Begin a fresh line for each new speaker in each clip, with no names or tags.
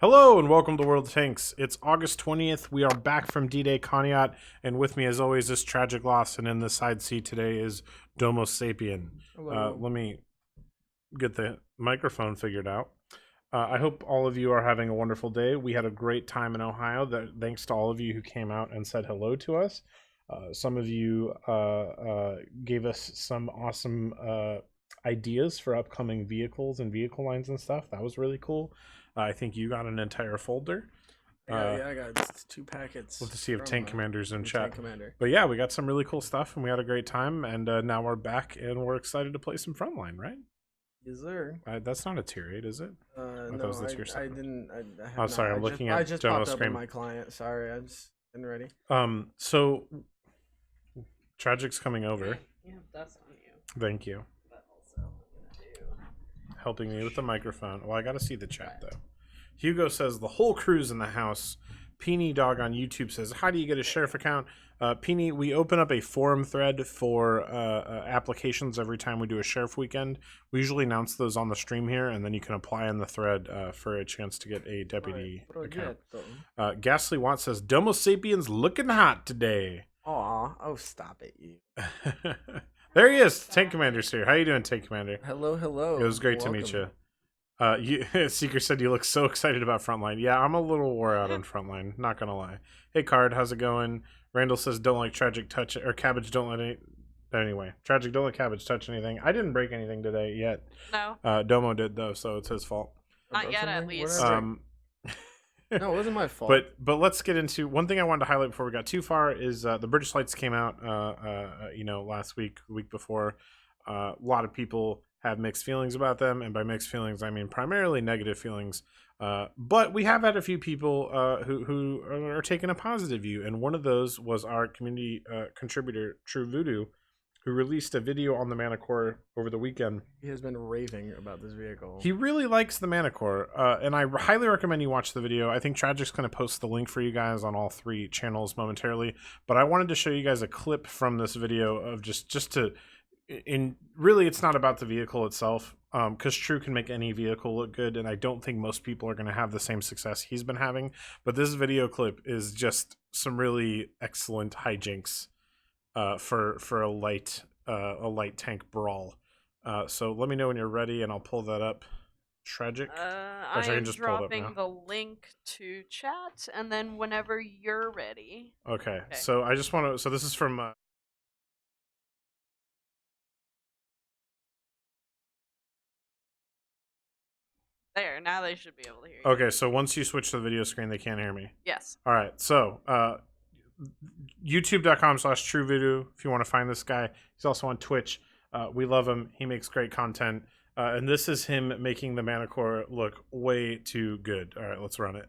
Hello and welcome to World of Tanks. It's August 20th. We are back from D-Day Conneaut, and with me as always is tragic loss, and in the side seat today is Domo Sapien. Let me get the microphone figured out. I hope all of you are having a wonderful day. We had a great time in Ohio. Thanks to all of you who came out and said hello to us. Some of you gave us some awesome ideas for upcoming vehicles and vehicle lines and stuff. That was really cool. I think you got an entire folder.
Yeah, I got 2 packets.
We'll have to see if Tank Commander's in chat.
Tank Commander.
But yeah, we got some really cool stuff, and we had a great time, and now we're back, and we're excited to play some Frontline, right?
Yes, sir.
That's not a tier 8, is it?
No, I didn't.
Oh, sorry, I'm looking at
just
Domo's
popped up
screen.
in my client. Sorry, I'm just getting ready.
So Tragic's coming over.
Yeah, that's on you.
Thank you.
But also, I'm gonna do.
Helping me with the microphone. Well, I got to see the chat though. Hugo says the whole crew's in the house. Peony Dog on YouTube says, how do you get a sheriff account? Peony, we open up a forum thread for applications every time we do a sheriff weekend. We usually announce those on the stream here, and then you can apply in the thread for a chance to get a deputy account. Ghastly Watt says, Domo Sapiens looking hot today.
Aw, oh, stop it, you.
There he is. Tank Commander's here. How you doing, Tank Commander?
Hello, hello.
It was great to meet you. Seeker said you look so excited about Frontline. Yeah, I'm a little wore out on Frontline, not gonna lie. Hey Card, how's it going? Randall says don't let Tragic touch or Cabbage don't let any anyway. Tragic don't let Cabbage touch anything. I didn't break anything today yet.
No.
Domo did though, so it's his fault.
Not yet, at least.
No, it wasn't my fault.
But let's get into one thing I wanted to highlight before we got too far is the British Lights came out last week, the week before. A lot of people have mixed feelings about them, and by mixed feelings I mean primarily negative feelings, but we have had a few people who are taking a positive view, and one of those was our community contributor True Voodoo, who released a video on the Manicore over the weekend.
He has been raving about this vehicle.
He really likes the Manicore, and I highly recommend you watch the video. I think Tragic's going to post the link for you guys on all 3 channels momentarily, but I wanted to show you guys a clip from this video of just to really it's not about the vehicle itself, because True can make any vehicle look good, and I don't think most people are going to have the same success he's been having, but this video clip is just some really excellent hijinks for a light tank brawl. So let me know when you're ready and I'll pull that up. Tragic.
I am dropping the link to chat, and then whenever you're ready.
Okay. So I just want to, so this is from
There, now they should be able to hear you.
okay, so once you switch to the video screen, they can't hear me.
Yes.
All right, so youtube.com/truevoodoo if you want to find this guy. He's also on Twitch. We love him. He makes great content. And this is him making the Manicore look way too good. All right, let's run it.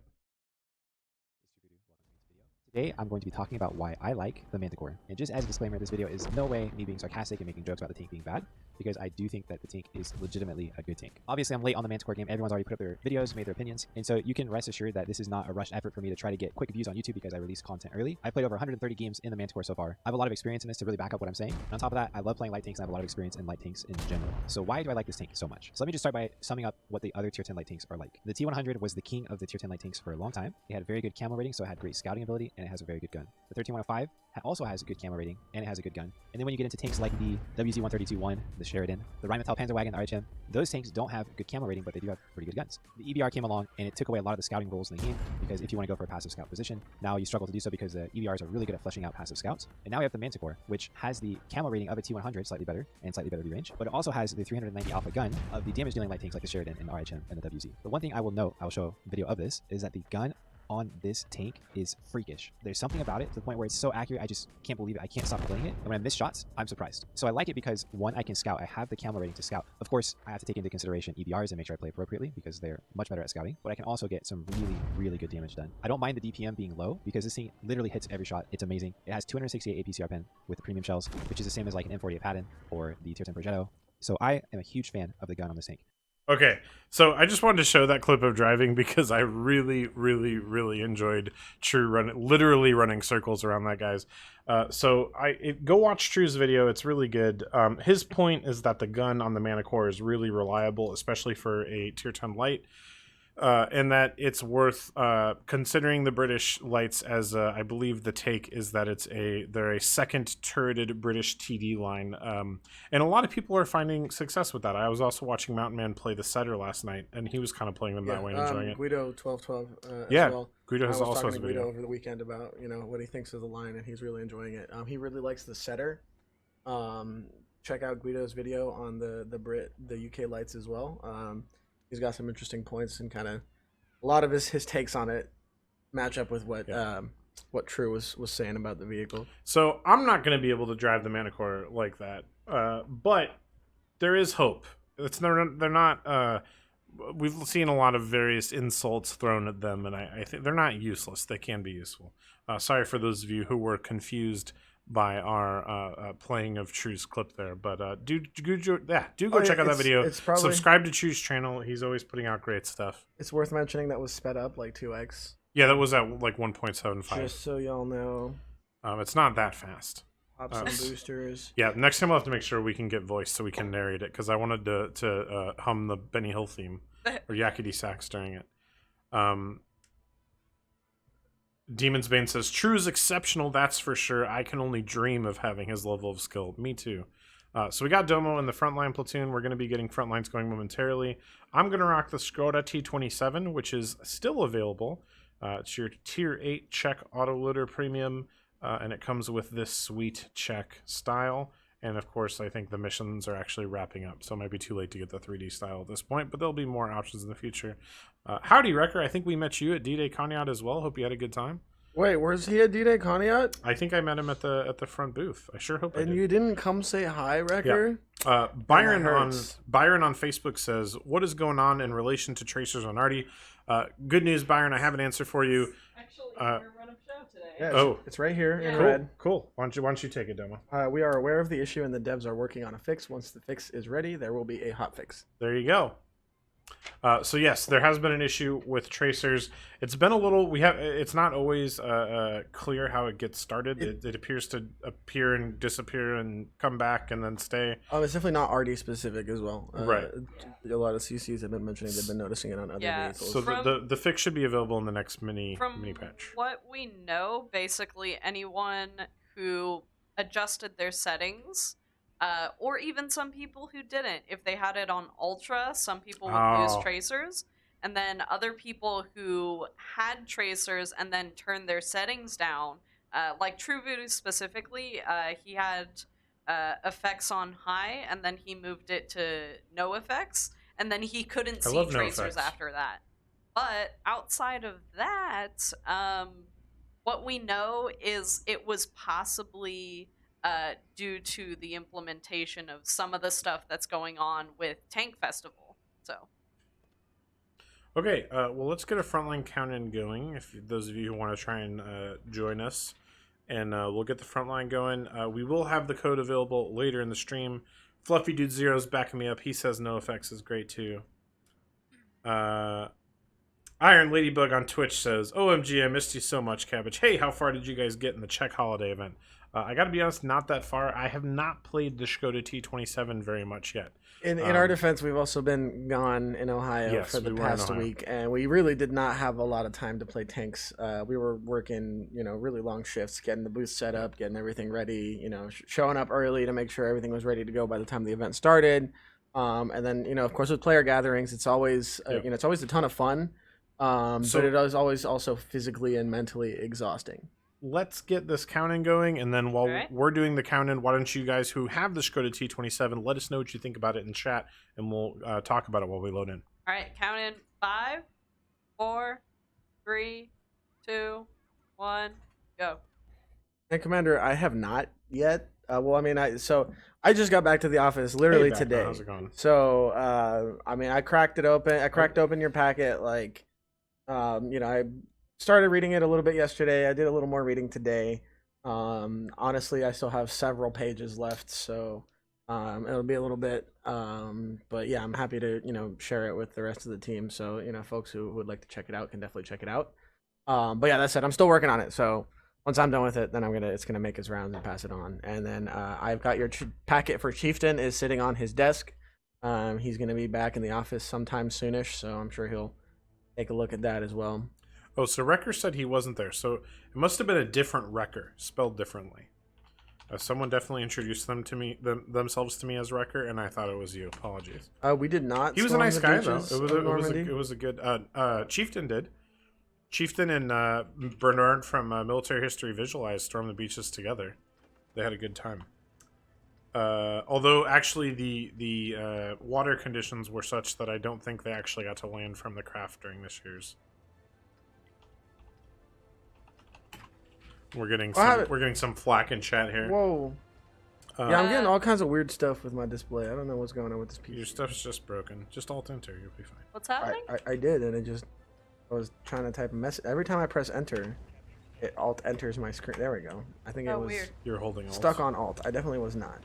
Today, I'm going to be talking about why I like the Manticore. And just as a disclaimer, this video is no way me being sarcastic and making jokes about the tank being bad, because I do think that the tank is legitimately a good tank. Obviously, I'm late on the Manticore game. Everyone's already put up their videos, made their opinions, and so you can rest assured that this is not a rushed effort for me to try to get quick views on YouTube because I release content early. I've played over 130 games in the Manticore so far. I have a lot of experience in this to really back up what I'm saying. And on top of that, I love playing light tanks and I have a lot of experience in light tanks in general. So why do I like this tank so much? So let me just start by summing up what the other tier 10 light tanks are like. The T100 was the king of the tier 10 light tanks for a long time. It had very good camo rating, so it had great scouting ability, and it has a very good gun. The 13105 also has a good camo rating, and it has a good gun. And then when you get into tanks like the WZ-132-1, the Sheridan, the Rheinmetall Panzerwagen, the RHM, those tanks don't have good camo rating, but they do have pretty good guns. The EBR came along, and it took away a lot of the scouting roles in the game, because if you want to go for a passive scout position, now you struggle to do so because the EBRs are really good at fleshing out passive scouts. And now we have the Manticore, which has the camo rating of a T100, slightly better, and slightly better range, but it also has the 390 alpha gun of the damage-dealing light tanks like the Sheridan and the RHM and the WZ. The one thing I will note, I'll show a video of this, is that the gun on this tank is freakish. There's something about it to the point where it's so accurate, I just can't believe it. I can't stop playing it. And when I miss shots, I'm surprised. So I like it because, one, I can scout. I have the camo rating to scout. Of course, I have to take into consideration EBRs and make sure I play appropriately because they're much better at scouting. But I can also get some really, really good damage done. I don't mind the DPM being low because this thing literally hits every shot. It's amazing. It has 268 APCR pen with the premium shells, which is the same as like an M48 Patton or the tier 10 Progetto. So I am a huge fan of the gun on this tank.
Okay, so I just wanted to show that clip of driving because I really, really, really enjoyed True literally running circles around that, guys. So go watch True's video. It's really good. His point is that the gun on the Manicore is really reliable, especially for a tier 10 light. and that it's worth considering the British lights as I believe the take is that they're a second turreted British TD line, and a lot of people are finding success with that. I was also watching Mountain Man play the setter last night, and he was kind of playing them that way and enjoying it.
Guido 1212
Yeah,
as well.
Guido has also
talking
a
to
video.
Guido over the weekend about what he thinks of the line, and he's really enjoying it. He really likes the setter. Check out Guido's video on the UK lights as well. He's got some interesting points, and kind of a lot of his takes on it match up with what True was saying about the vehicle.
So I'm not going to be able to drive the Manticore like that, but there is hope. They're not. We've seen a lot of various insults thrown at them, and I think they're not useless. They can be useful. Sorry for those of you who were confused by our playing of True's clip there, but do go check out that video. Subscribe to True's channel. He's always putting out great stuff.
It's worth mentioning that was sped up like 2x.
Yeah, that was at like 1.75.
Just so y'all know.
It's not that fast.
Pop some boosters.
Yeah, next time we'll have to make sure we can get voice so we can narrate it, because I wanted to hum the Benny Hill theme or Yakety Sax during it. Demon's Bane says, True is exceptional, that's for sure. I can only dream of having his level of skill. Me too. So we got Domo in the frontline platoon. We're going to be getting front lines going momentarily. I'm going to rock the Skoda T27, which is still available. It's your Tier 8 Czech autoloader premium, and it comes with this sweet Czech style. And of course, I think the missions are actually wrapping up, so it might be too late to get the 3D style at this point, but there'll be more options in the future. Howdy, Wrecker. I think we met you at D-Day Conneaut as well. Hope you had a good time.
Wait, where's he at D-Day Conneaut?
I think I met him at the front booth. I sure hope I did.
And you didn't come say hi, Wrecker?
Yeah. Byron on Facebook says, what is going on in relation to Tracers on Arty? Good news, Byron. I have an answer for you.
Actually, we're running show today.
Yeah, it's right here in
cool,
red.
Cool. Why don't you take it, Domo?
We are aware of the issue, and the devs are working on a fix. Once the fix is ready, there will be a hot fix.
There you go. So yes, there has been an issue with Tracers. It's been a little. It's not always clear how it gets started. It appears to appear and disappear and come back and then stay.
It's definitely not RD specific as well.
Right.
A lot of CCs have been mentioning they've been noticing it on other vehicles.
So the fix should be available in the next mini patch.
What we know, basically anyone who adjusted their settings. Or even some people who didn't. If they had it on Ultra, some people would use Tracers. And then other people who had Tracers and then turned their settings down, like True Voodoo specifically, he had effects on high, and then he moved it to no effects, and then he couldn't see Tracers after that. But outside of that, what we know is it was possibly... due to the implementation of some of the stuff that's going on with Tank Festival. So,
okay, well, let's get a frontline count-in going. If those of you who want to try and join us, and we'll get the frontline going. We will have the code available later in the stream. Fluffy Dude Zero's backing me up. He says no effects is great too. Iron Ladybug on Twitch says, OMG, I missed you so much, Cabbage. Hey, how far did you guys get in the Czech holiday event? I got to be honest, not that far. I have not played the Skoda T27 very much yet.
In our defense, we've also been gone in Ohio for the past week, and we really did not have a lot of time to play tanks. We were working, really long shifts, getting the booth set up, getting everything ready, showing up early to make sure everything was ready to go by the time the event started. And then, of course, with player gatherings, it's always, it's always a ton of fun, but it is always also physically and mentally exhausting.
Let's get this count-in going, and then while we're doing the count-in, why don't you guys who have the Skoda T27 let us know what you think about it in chat, and we'll talk about it while we load in.
All right, count in 5, 4, 3, 2, 1, go.
And Commander, I have not yet. I just got back to the office literally today.
How's it going?
So, I cracked it open. I cracked open your packet, I started reading it a little bit yesterday. I did a little more reading today. Honestly, I still have several pages left, so it'll be a little bit. But yeah, I'm happy to share it with the rest of the team. So folks who would like to check it out can definitely check it out. But yeah, that said, I'm still working on it. So once I'm done with it, then it's gonna make its rounds and pass it on. And then I've got your packet for Chieftain is sitting on his desk. He's gonna be back in the office sometime soonish, so I'm sure he'll take a look at that as well.
Oh, so Wrecker said he wasn't there. So it must have been a different Wrecker, spelled differently. Someone definitely introduced themselves to me as Wrecker, and I thought it was you. Apologies.
We did not.
He was a nice
storm
guy,
the
though.
beaches
It was a good. Chieftain did. Chieftain and Bernard from Military History Visualized stormed the beaches together. They had a good time. Although actually the water conditions were such that I don't think they actually got to land from the craft during this year's. We're getting some flack in chat here.
Whoa. Yeah, I'm getting all kinds of weird stuff with my display. I don't know what's going on with this PC.
Your stuff's just broken. Just alt enter, you'll be fine.
What's happening?
I did, and I was trying to type a message. Every time I press enter, it alt enters my screen. There we go. I think it was
weird.
You're holding alt.
stuck on alt. I definitely was not.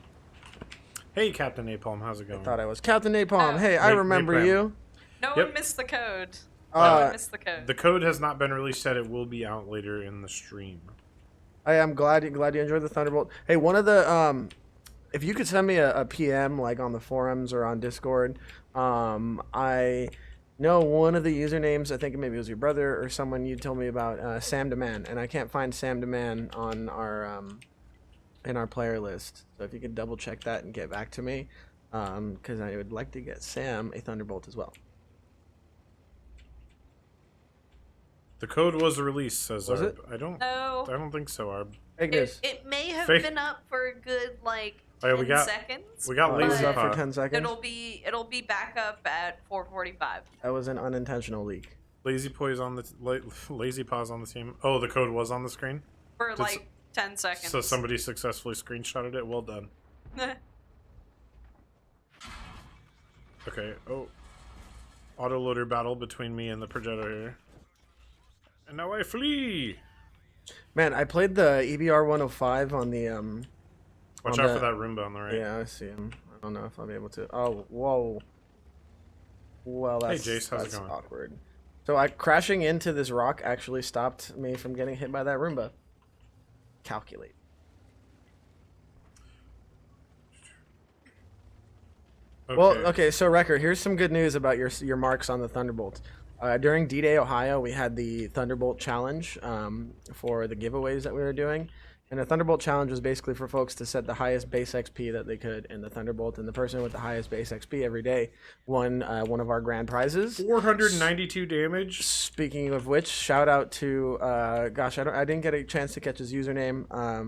Hey, Captain Napalm, how's it going?
I thought I was Captain Napalm.
Oh.
Hey, I remember
Napalm.
you.
No
Yep.
one missed the code.
Uh,
No one missed the code.
The code has not been released yet. It will be out later in the stream.
I'm glad you enjoyed the Thunderbolt. Hey, one of the if you could send me a PM like on the forums or on Discord, I know one of the usernames. I think maybe it was your brother or someone you told me about, Sam Deman, and I can't find Sam Deman on our in our player list. So if you could double check that and get back to me, because I would like to get Sam a Thunderbolt as well.
The code was released, says
Was
Arb.
it?
I don't
No.
think so, Arb.
Fake news.
It may have
Fake-
been up for a good like
Oh, yeah,
10
we got-
seconds.
We got
It was
Lazy
up for
Paw.
10 seconds.
It'll be back up at 4:45.
That was an unintentional leak.
Lazy Paw's on the team. Oh, the code was on the screen?
For
Did
like 10 seconds.
So somebody successfully screenshotted it? Well done. Okay, oh. Autoloader battle between me and the projector here. And now I flee!
Man, I played the EBR 105 on the
Watch
on
out
the-
for that Roomba on the right.
Yeah, I see him. I don't know if I'll be able to. Oh, whoa. Well, that's,
Jace, how's it
that's
going?
awkward. So crashing into this rock actually stopped me from getting hit by that Roomba. Calculate.
Okay.
Well, okay, so Wrecker, here's some good news about your marks on the Thunderbolt. During D-Day Ohio, we had the Thunderbolt Challenge for the giveaways that we were doing. And the Thunderbolt Challenge was basically for folks to set the highest base XP that they could in the Thunderbolt. And the person with the highest base XP every day won one of our grand prizes.
492 damage.
Speaking of which, shout out to, gosh, I didn't get a chance to catch his username. I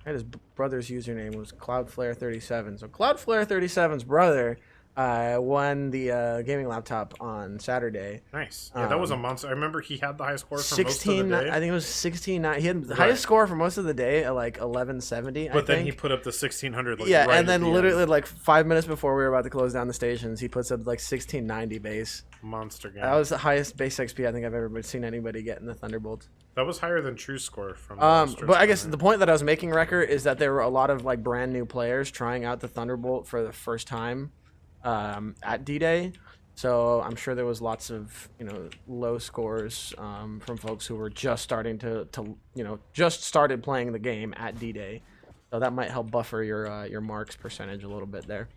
had his brother's username was Cloudflare37. So Cloudflare37's brother won the gaming laptop on Saturday.
Nice. Yeah, that was a monster. I remember he had the high score for most of the
16,
day.
I think it was 16. He had the highest score for most of the day at like 1170.
But then he put up the 1600. Like,
yeah,
right
and then
at the
literally
end.
like 5 minutes before we were about to close down the stations, he puts up like 1690 base.
Monster game.
That was the highest base XP I think I've ever seen anybody get in the Thunderbolt.
That was higher than True Score from.
But I guess the point that I was making, Wrecker, is that there were a lot of like brand new players trying out the Thunderbolt for the first time at D-Day. So I'm sure there was lots of low scores from folks who were just starting to just started playing the game at D-Day. So that might help buffer your marks percentage a little bit there.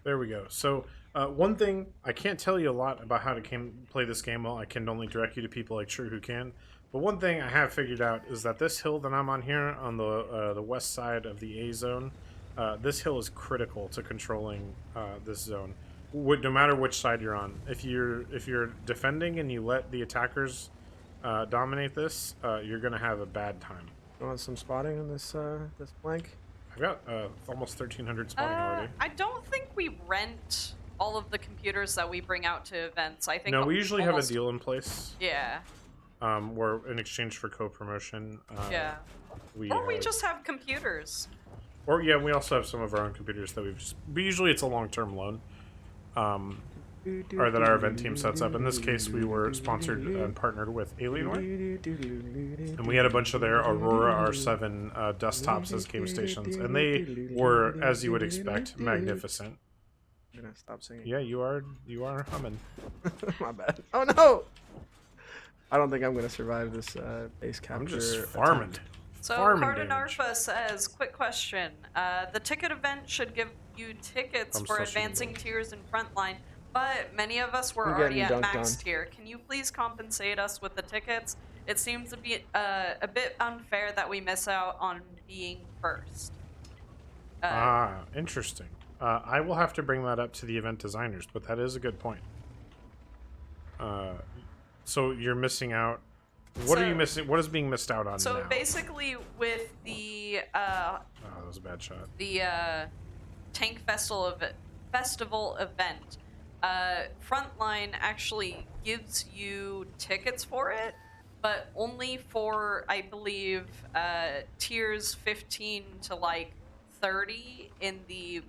There we go. So one thing, I can't tell you a lot about how to play this game well. I can only direct you to people like True who can. But one thing I have figured out is that this hill that I'm on here on the west side of the A zone, this hill is critical to controlling this zone. No matter which side you're on. If you're defending and you let the attackers dominate this, you're gonna have a bad time.
You want some spotting on this this flank?
I've got almost 1,300 spawning already.
I don't think we rent all of the computers that we bring out to events. I think
No, we usually have a
almost-
deal in place.
Yeah.
Where in exchange for co-promotion,
Yeah.
we
just have computers.
Or yeah, we also have some of our own computers that but usually it's a long-term loan, or that our event team sets up. In this case, we were sponsored and partnered with Alienware, and we had a bunch of their Aurora R7 desktops as game stations, and they were, as you would expect, magnificent.
I'm gonna stop singing.
Yeah, you are humming.
My bad. Oh no! I don't think I'm gonna survive this base capture.
I'm just farming.
attempt.
So
Farming
Cardin
damage.
Arfa says, quick question. The ticket event should give you tickets
I'm
for
still shooting
advancing tiers in Frontline, But many of us were
I'm
already
getting
at
dunked
max
on.
tier. Can you please compensate us with the tickets? It seems to be a bit unfair that we miss out on being first.
Interesting. I will have to bring that up to the event designers, but that is a good point. So you're missing out. What are you missing? What is being missed out on
So
now?
basically, with the
Oh, that was a bad shot.
the Tank Festival event, Frontline actually gives you tickets for it, but only for, I believe, tiers 15 to like 30 in the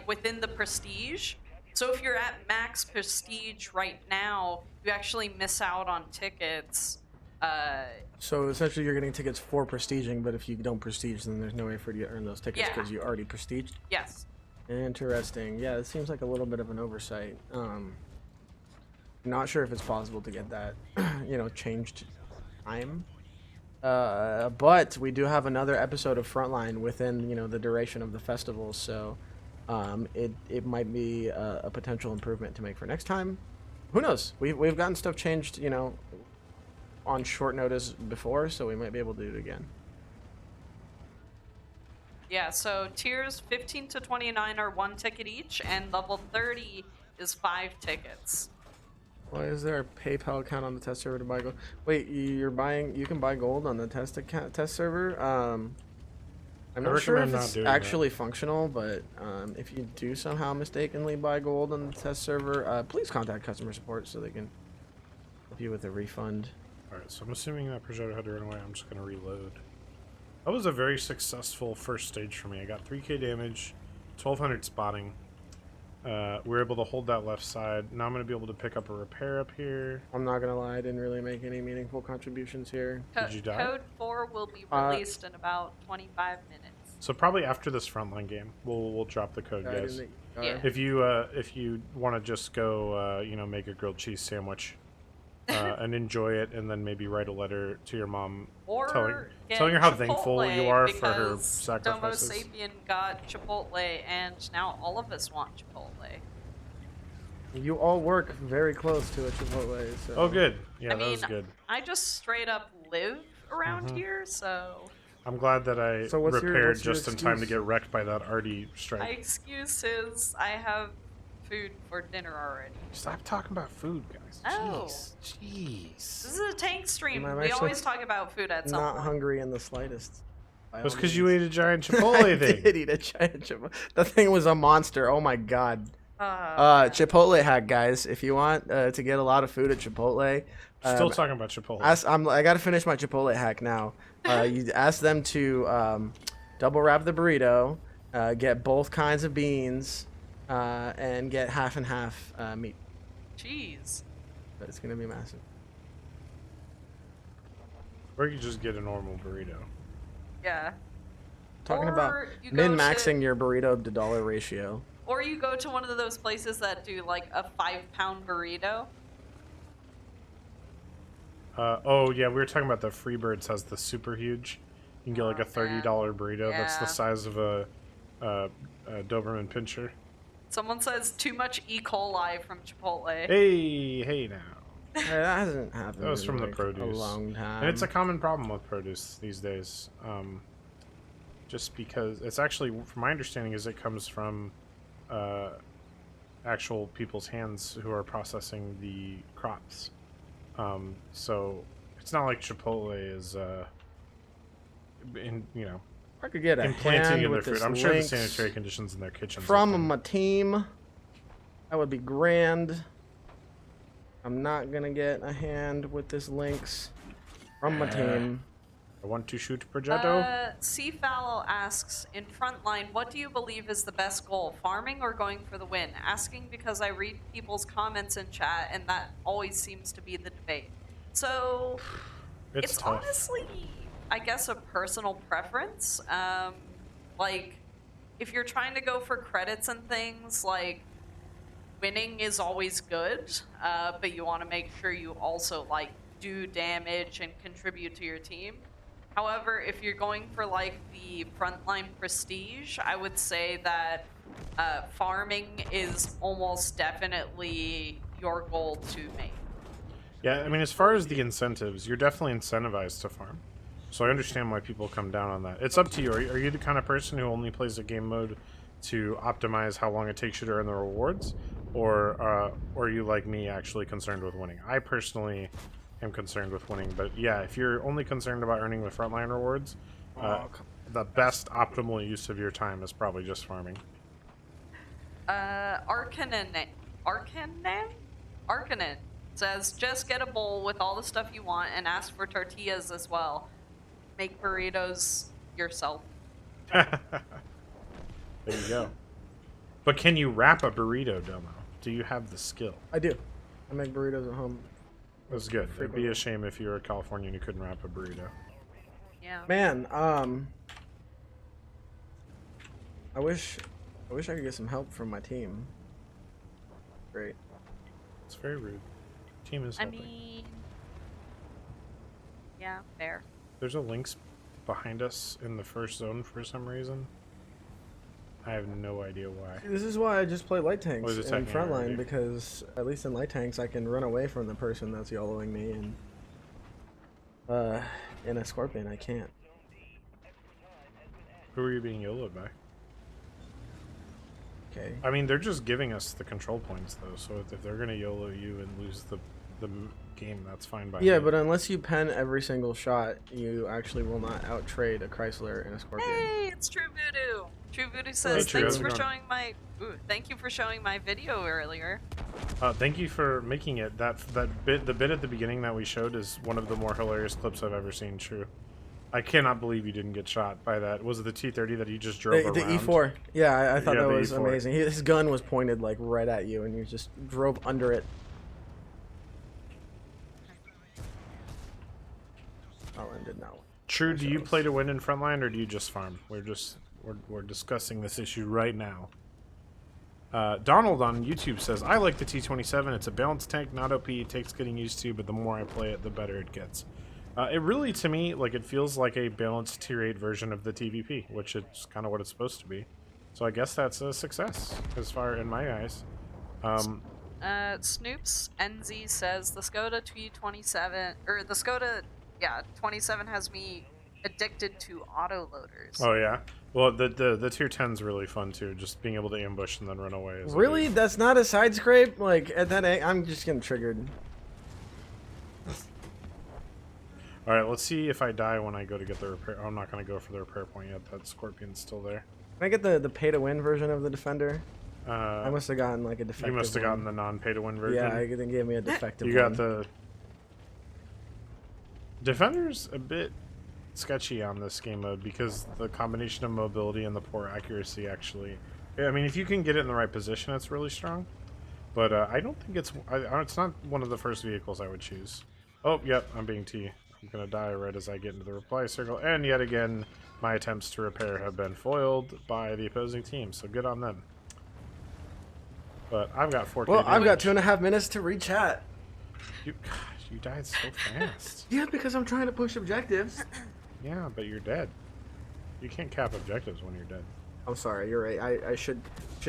within the prestige. So if you're at max prestige right now, you actually miss out on tickets.
So essentially, you're getting tickets for prestiging, but if you don't prestige, then there's no way for you to earn those tickets because you already prestiged.
Yes.
Interesting. Yeah, it seems like a little bit of an oversight. Not sure if it's possible to get that, changed time. But we do have another episode of Frontline within, the duration of the festival, so it might be a potential improvement to make for next time. Who knows? We've gotten stuff changed, on short notice before, so we might be able to do it again.
Yeah, so tiers 15 to 29 are 1 ticket each, and level 30 is 5 tickets.
Why is there a PayPal account on the test server to buy gold? Wait, you can buy gold on the test server? I'm not sure if it's actually functional, but if you do somehow mistakenly buy gold on the test server, please contact customer support so they can help you with a refund.
Alright, so I'm assuming that Progetto had to run away. I'm just going to reload. That was a very successful first stage for me. I got 3k damage, 1200 spotting. We were able to hold that left side. Now I'm going to be able to pick up a repair up here.
I'm not going to lie, I didn't really make any meaningful contributions here.
Did you die?
Code 4 will be released in about 25 minutes.
So probably after this frontline game, we'll drop the code, guys.
Yeah.
If you want to just go, make a grilled cheese sandwich and enjoy it, and then maybe write a letter to your mom
Or
telling her how thankful you are for her
because
sacrifices.
Domo Sapien got Chipotle, and now all of us want Chipotle.
You all work very close to a Chipotle, so...
Oh, good. Yeah,
I
that
mean,
was good.
I just straight up live around here, so...
I'm glad that I
So what's your
repaired just in time to
excuse?
get wrecked by that Artie
My
strike.
excuse is I have food for dinner already.
Stop talking about food, guys.
Oh.
Jeez.
This is a tank stream.
I'm
We
actually
always talk about food at some
Not
point.
hungry in the slightest.
It was because you ate a giant Chipotle
I
thing.
did eat a giant Chipotle. The thing was a monster. Oh my god. Chipotle hack, guys. If you want to get a lot of food at Chipotle,
Still talking about Chipotle.
I gotta finish my Chipotle hack now. You ask them to double wrap the burrito, get both kinds of beans, and get half and half meat.
Jeez.
But it's gonna be massive.
Or you just get a normal burrito.
Yeah.
Talking
Or
about
you go
min-maxing your burrito to dollar ratio.
Or you go to one of those places that do like a 5-pound burrito.
Oh yeah, we were talking about the Freebirds has the super huge. You can get like a $30 burrito. That's the
Yeah.
size of a Doberman Pinscher.
Someone says too much E. coli from Chipotle.
Hey now.
That hasn't happened.
That was
in,
from the
like,
produce.
A long time.
And it's a common problem with produce these days. Just because it's actually, from my understanding, is it comes from actual people's hands who are processing the crops. So it's not like Chipotle is,
I could get a
implanting
hand
in their
with
food.
this
I'm sure the
links
sanitary conditions in their kitchens.
from my team. That would be grand. I'm not gonna get a hand with this links from my team.
I want to shoot Progetto.
C. Fallow asks, in Frontline, what do you believe is the best goal, farming or going for the win? Asking because I read people's comments in chat, and that always seems to be the debate. So, it's
tough.
honestly, I guess, a personal preference. Like, if you're trying to go for credits and things, like, winning is always good, but you want to make sure you also, like, do damage and contribute to your team. However, if you're going for like the frontline prestige, I would say that farming is almost definitely your goal to make.
Yeah, I mean, as far as the incentives, you're definitely incentivized to farm. So I understand why people come down on that. It's up to you. Are you the kind of person who only plays a game mode to optimize how long it takes you to earn the rewards? Or are you, like me, actually concerned with winning? I personally am concerned with winning. But yeah, if you're only concerned about earning the frontline rewards, the best optimal use of your time is probably just farming.
Arkanen says, just get a bowl with all the stuff you want and ask for tortillas as well. Make burritos yourself.
There you go. But can you wrap a burrito, Domo? Do you have the skill?
I do. I make burritos at home.
That's good. It'd be a shame if you were a Californian and you couldn't wrap a burrito.
Yeah.
Man, I wish I could get some help from my team. Great.
It's very rude. Team is helping.
I mean, yeah, fair.
There's a Lynx behind us in the first zone for some reason. I have no idea why.
This is why I just play light tanks
Oh,
in frontline, because at least in light tanks I can run away from the person that's YOLOing me, and in a Scorpion I can't.
Who are you being YOLO'd by?
Okay.
I mean, they're just giving us the control points, though, so if they're going to YOLO you and lose the game, that's fine by me.
Yeah, but unless you pen every single shot, you actually will not out-trade a Chrysler and a Scorpion.
Hey, it's True Voodoo. True Voodoo says,
True.
thanks for showing my... Ooh, thank you for showing my video earlier.
Thank you for making it. The bit at the beginning that we showed is one of the more hilarious clips I've ever seen, True. I cannot believe you didn't get shot by that. Was it the T-30 that you just drove around?
The E4. Yeah, I thought that was
E4.
amazing. His gun was pointed like right at you, and you just drove under it. Oh, and did not.
True, do you play to win in frontline, or do you just farm? We're discussing this issue right now. Donald on YouTube says, I like the T-27. It's a balanced tank, not OP. It takes getting used to, but the more I play it, the better it gets. It really, to me, like, it feels like a balanced tier 8 version of the TVP, which is kind of what it's supposed to be. So I guess that's a success, as far in my eyes.
Snoops NZ says, the Skoda T27, or the Skoda, yeah, 27 has me addicted to autoloaders.
Oh, yeah? Well, the tier 10's really fun, too. Just being able to ambush and then run away. Is
Really? That's not a side scrape? Like, at that I'm just getting triggered.
Alright, let's see if I die when I go to get the repair. Oh, I'm not going to go for the repair point yet. That Scorpion's still there.
Can I get the pay-to-win version of the Defender? I must have gotten, like, a defective
You must have gotten
one.
the non-pay-to-win version.
Yeah, I think gave me a defective
You got
one.
the... Defender's a bit sketchy on this game mode because the combination of mobility and the poor accuracy actually... I mean, if you can get it in the right position, it's really strong. But I don't think it's... it's not one of the first vehicles I would choose. Oh, yep, I'm being T. I'm going to die right as I get into the reply circle. And yet again, my attempts to repair have been foiled by the opposing team, so good on them. But I've got 4K
Well, I've got
damage.
2.5 minutes to re-chat.
Gosh, you died so fast.
Yeah, because I'm trying to push objectives.
Yeah, but you're dead. You can't cap objectives when you're dead.
I'm sorry, you're right. I should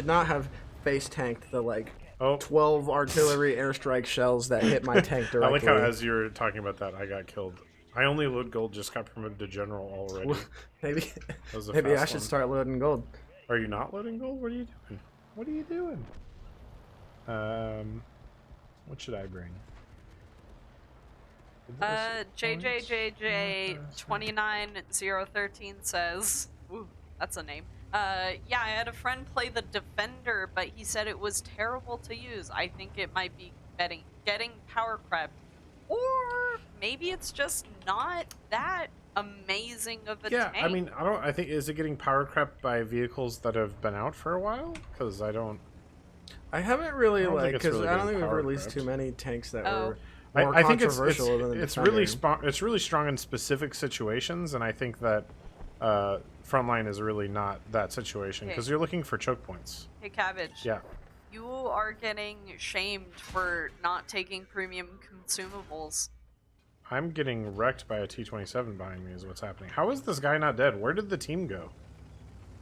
not have face tanked the, like,
Oh,
12 artillery airstrike shells that hit my tank
I
directly.
like how as you were talking about that, I got killed. I only load gold, just got promoted to general already.
maybe
That was a
maybe I
fast
should
one.
start loading gold.
Are you not loading gold? What are you doing? What are you doing? What should I bring?
JJJJ29013 says, ooh, that's a name. Yeah, I had a friend play the Defender, but he said it was terrible to use. I think it might be getting power crept. Or maybe it's just not that amazing of a tank.
I mean, I think, is it getting power crept by vehicles that have been out for a while? Because I
haven't really,
I don't think
like,
it's
because
really
I don't
getting
think we've
power
released
crept.
too many tanks that were
Oh.
more
I think
controversial than the
it's
Defender.
it's really strong in specific situations, and I think that Frontline is really not that situation because you're looking for choke points.
Hey, Cabbage.
Yeah.
You are getting shamed for not taking premium consumables.
I'm getting wrecked by a T-27 behind me is what's happening. How is this guy not dead? Where did the team go?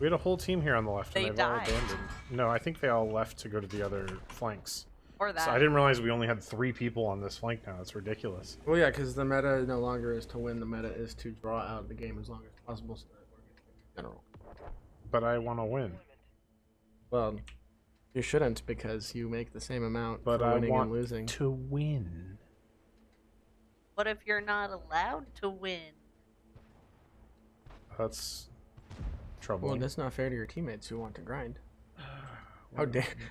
We had a whole team here on the left,
They
and they've all
died.
abandoned. No, I think they all left to go to the other flanks.
Or that.
So I didn't realize we only had 3 people on this flank now. It's ridiculous.
Well, yeah, because the meta no longer is to win. The meta is to draw out the game as long as possible. So that we're in general.
But I want to win.
Well, you shouldn't because you make the same amount
But
for
I
winning
want
and losing.
to win.
What if you're not allowed to win?
That's trouble.
Well, that's not fair to your teammates who want to grind.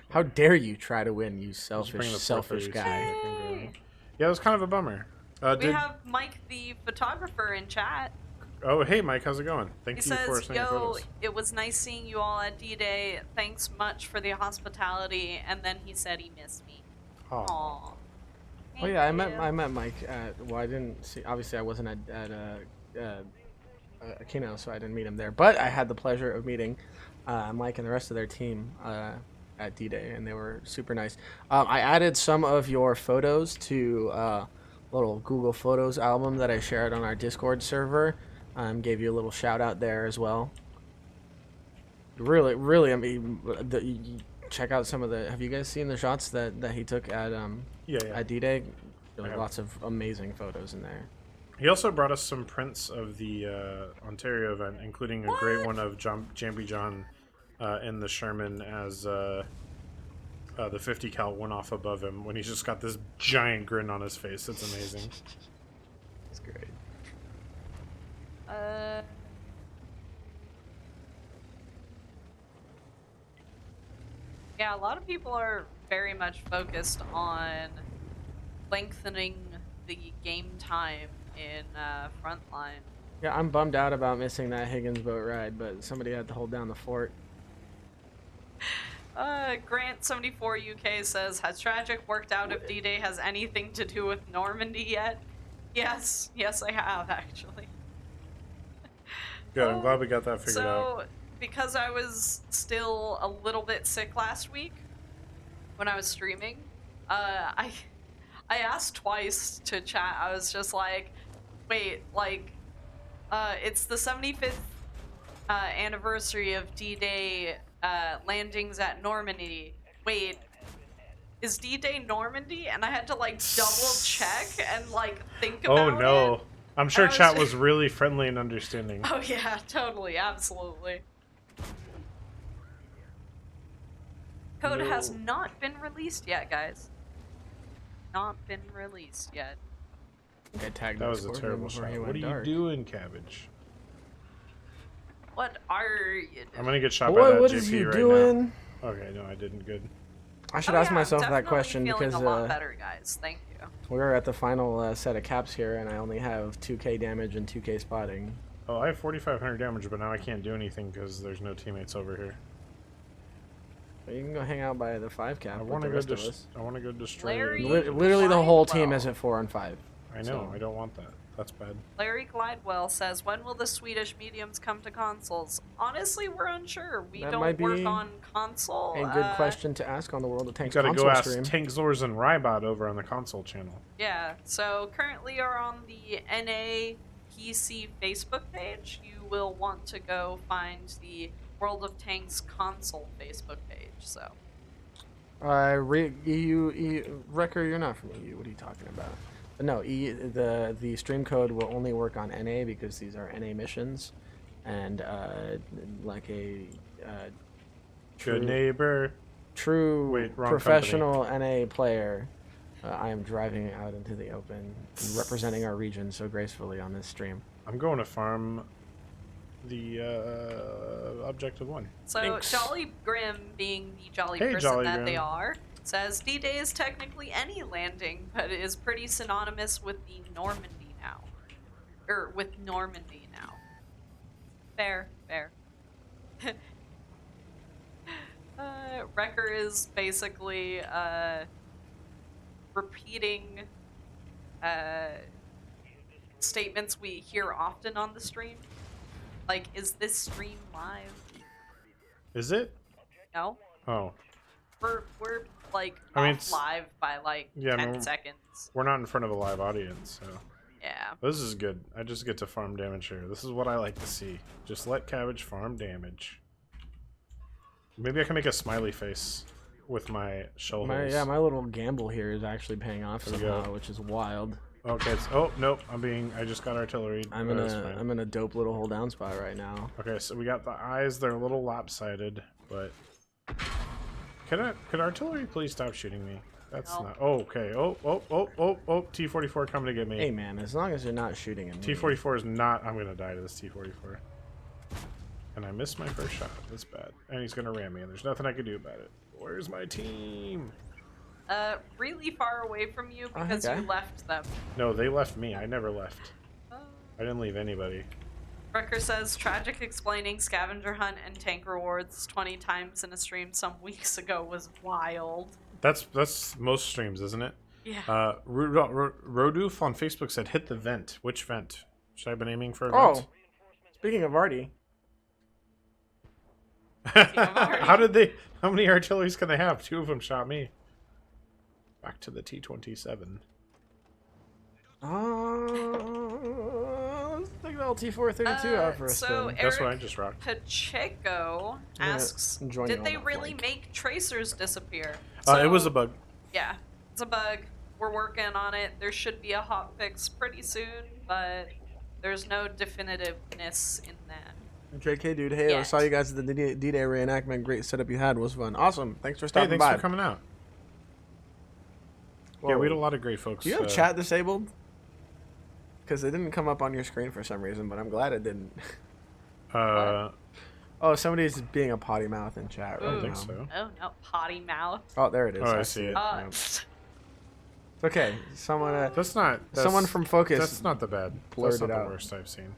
How dare you try to win, you selfish guy.
Yeah, it was kind of a bummer.
We have Mike the photographer in chat.
Oh, hey, Mike, how's it going? Thank
He
you for
says,
sending
yo,
photos.
it was nice seeing you all at D-Day. Thanks much for the hospitality. And then he said he missed me.
Oh.
Aw.
Oh yeah, I met Mike at. Well, I didn't see. Obviously, I wasn't at Kino, so I didn't meet him there. But I had the pleasure of meeting Mike and the rest of their team at D-Day, and they were super nice. I added some of your photos to a little Google Photos album that I shared on our Discord server. Gave you a little shout out there as well. Really, I mean, check out some of the. Have you guys seen the shots that he took at at D-Day? Lots of amazing photos in there.
He also brought us some prints of the Ontario event, including a great one of Jambi John in the Sherman as the 50 cal went off above him when he's just got this giant grin on his face. It's amazing.
It's great.
Yeah, a lot of people are very much focused on lengthening the game time in Frontline.
Yeah, I'm bummed out about missing that Higgins boat ride, but somebody had to hold down the fort.
Grant74 UK says, has Tragic worked out if D-Day has anything to do with Normandy yet? Yes, I have, actually.
Good, I'm glad we got that figured out.
So, because I was still a little bit sick last week when I was streaming, I asked twice to chat. I was just like, wait, like, it's the 75th anniversary of D-Day landings at Normandy. Wait, is D-Day Normandy? And I had to like double check and like think about it.
Oh no. I'm sure
was-
chat was really friendly and understanding.
Oh yeah, totally, absolutely. Code has not been released yet, guys. Not been released yet.
I think I tagged
That was a
Scorpion
terrible
before
shot.
he
What
went
are you
dark.
doing, Cabbage?
What are you doing?
I'm gonna get shot by that
What
JP
is you
right
doing?
now. Okay, no, I didn't. Good.
I should
Oh,
ask
yeah,
myself
I'm
that
definitely
question
feeling
because
a lot better, guys. Thank you.
we're at the final set of caps here, and I only have 2k damage and 2k spotting.
Oh, I have 4,500 damage, but now I can't do anything because there's no teammates over here.
But you can go hang out by the 5 cap.
I
with
want
the
to go.
rest of us.
I want to go destroy.
Larry-
Literally, the whole team
Glidewell.
is at 4 and 5.
I know.
so-
I don't want that. That's bad.
Larry Glidewell says, when will the Swedish mediums come to consoles? Honestly, we're unsure. We
That
don't
might
work
be
on console.
A good question to ask on the World of
You
Tanks
gotta
console
go ask
stream.
Tankzors and Rybot over on the console channel.
Yeah, so currently you're on the NA PC Facebook page. You will want to go find the World of Tanks console Facebook page, so.
Wrecker, you're not from EU. What are you talking about? But no, the stream code will only work on NA because these are NA missions, and like a
Good neighbor.
true
Wait, wrong
professional NA player, I am driving out into the open, and representing our region so gracefully on this stream.
I'm going to farm the objective 1.
So
Thanks.
Jolly Grim, being the jolly
Hey,
person
Jolly
that
Grim.
they are, says D-Day is technically any landing, but it is pretty synonymous with the Normandy now. Or with Normandy now. Fair. Wrecker is basically repeating statements we hear often on the stream. Like, is this stream live?
Is it?
No?
Oh,
We're like
I mean,
off
it's-
live by like
Yeah,
10
no-
seconds.
we're not in front of a live audience, so
Yeah.
this is good. I just get to farm damage here. This is what I like to see. Just let Cabbage farm damage. Maybe I can make a smiley face with my shell holes.
Yeah, my little gamble here is actually paying off
There we go.
somehow, which is wild.
Okay. Oh nope. I just got artillery.
I'm in a dope little hold down spot right now.
Okay, so we got the eyes. They're a little lopsided, but could artillery please stop shooting me? That's
No.
not. Oh, okay. Oh. T-44 coming to get me.
Hey man, as long as you're not shooting at me.
T-44 is not. I'm gonna die to this T-44. And I missed my first shot. That's bad. And he's gonna ram me, and there's nothing I can do about it. Where's my team?
Really far away from you because
okay.
you left them.
No, they left me. I never left.
Oh.
I didn't leave anybody.
Wrecker says, tragic explaining scavenger hunt and tank rewards 20 times in a stream some weeks ago was wild.
That's most streams, isn't it?
Yeah.
Rodoof on Facebook said, hit the vent. Which vent? Should I have been aiming for a vent?
Oh, speaking of Artie.
How many artilleries can they have? 2 of them shot me. Back to the T-27.
Let's take the LT-432 out for a
so
spin.
That's what I just rocked.
Pacheco asks,
join you
did
on
they
that
really
flank.
make tracers disappear?
It was a bug.
Yeah, it's a bug. We're working on it. There should be a hot fix pretty soon, but there's no definitiveness in that.
JK, dude, hey, I
Yet.
saw you guys at the D-Day reenactment. Great setup you had. Was fun. Awesome. Thanks for stopping
Hey, thanks
by.
for coming out.
Whoa.
Yeah, we had a lot of great folks.
Do you have chat disabled? Because it didn't come up on your screen for some reason, but I'm glad it didn't. Oh, somebody's being a potty mouth in chat
I
right
don't think
now.
so.
Oh no, potty mouth.
Oh, there it is.
Oh, I see it.
Uh,
Yeah.
It's okay. Someone
Someone
from Focus
That's not the bad.
blurted
That's not
it out.
the worst I've seen.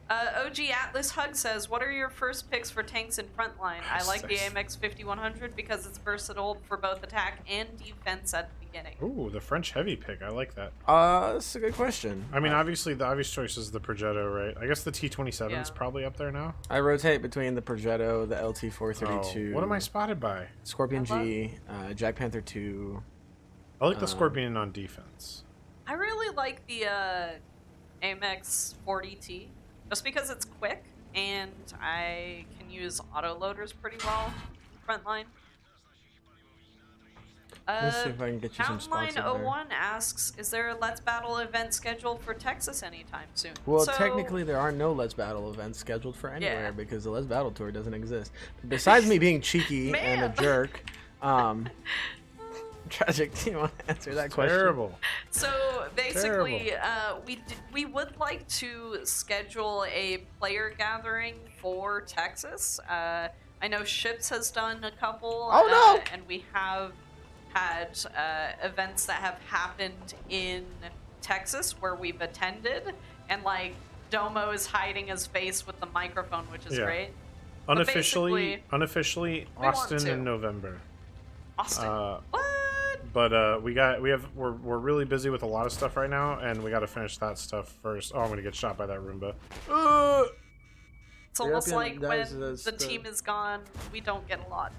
OG Atlas Hug says, what are your first picks for tanks in frontline? I like the AMX 5100 because it's versatile for both attack and defense at the beginning.
Ooh, the French heavy pick. I like that.
That's a good question.
I mean, obviously, the obvious choice is the Progetto, right? I guess the T-27
Yeah.
is probably up there now.
I rotate between the Progetto, the LT-432.
Oh, what am I spotted by?
Scorpion
I love-
G, Jack Panther 2.
I like the Scorpion on defense.
I really like the AMX 40T, just because it's quick and I can use autoloaders pretty well frontline.
Let's see if I can get you some spots up there.
Townline01 asks, is there a Let's Battle event scheduled for Texas anytime soon?
Well,
So-
technically, there are no Let's Battle events scheduled for anywhere
Yeah.
because the Let's Battle tour doesn't exist. Besides me being cheeky and a
Man.
jerk, Tragic, do you want to answer that question?
Terrible.
So basically, we would like to schedule a player gathering for Texas. I know Ships has done a couple.
Oh, no!
And we have had events that have happened in Texas where we've attended, and like Domo is hiding his face with the microphone, which is
Yeah.
great.
Unofficially,
we want
Austin
to.
in November.
Austin,
Uh,
what?
But we're really busy with a lot of stuff right now, and we got to finish that stuff first. Oh, I'm gonna get shot by that Roomba.
It's almost
European
like when
guys, that's
the
the-
team is gone, we don't get a lot.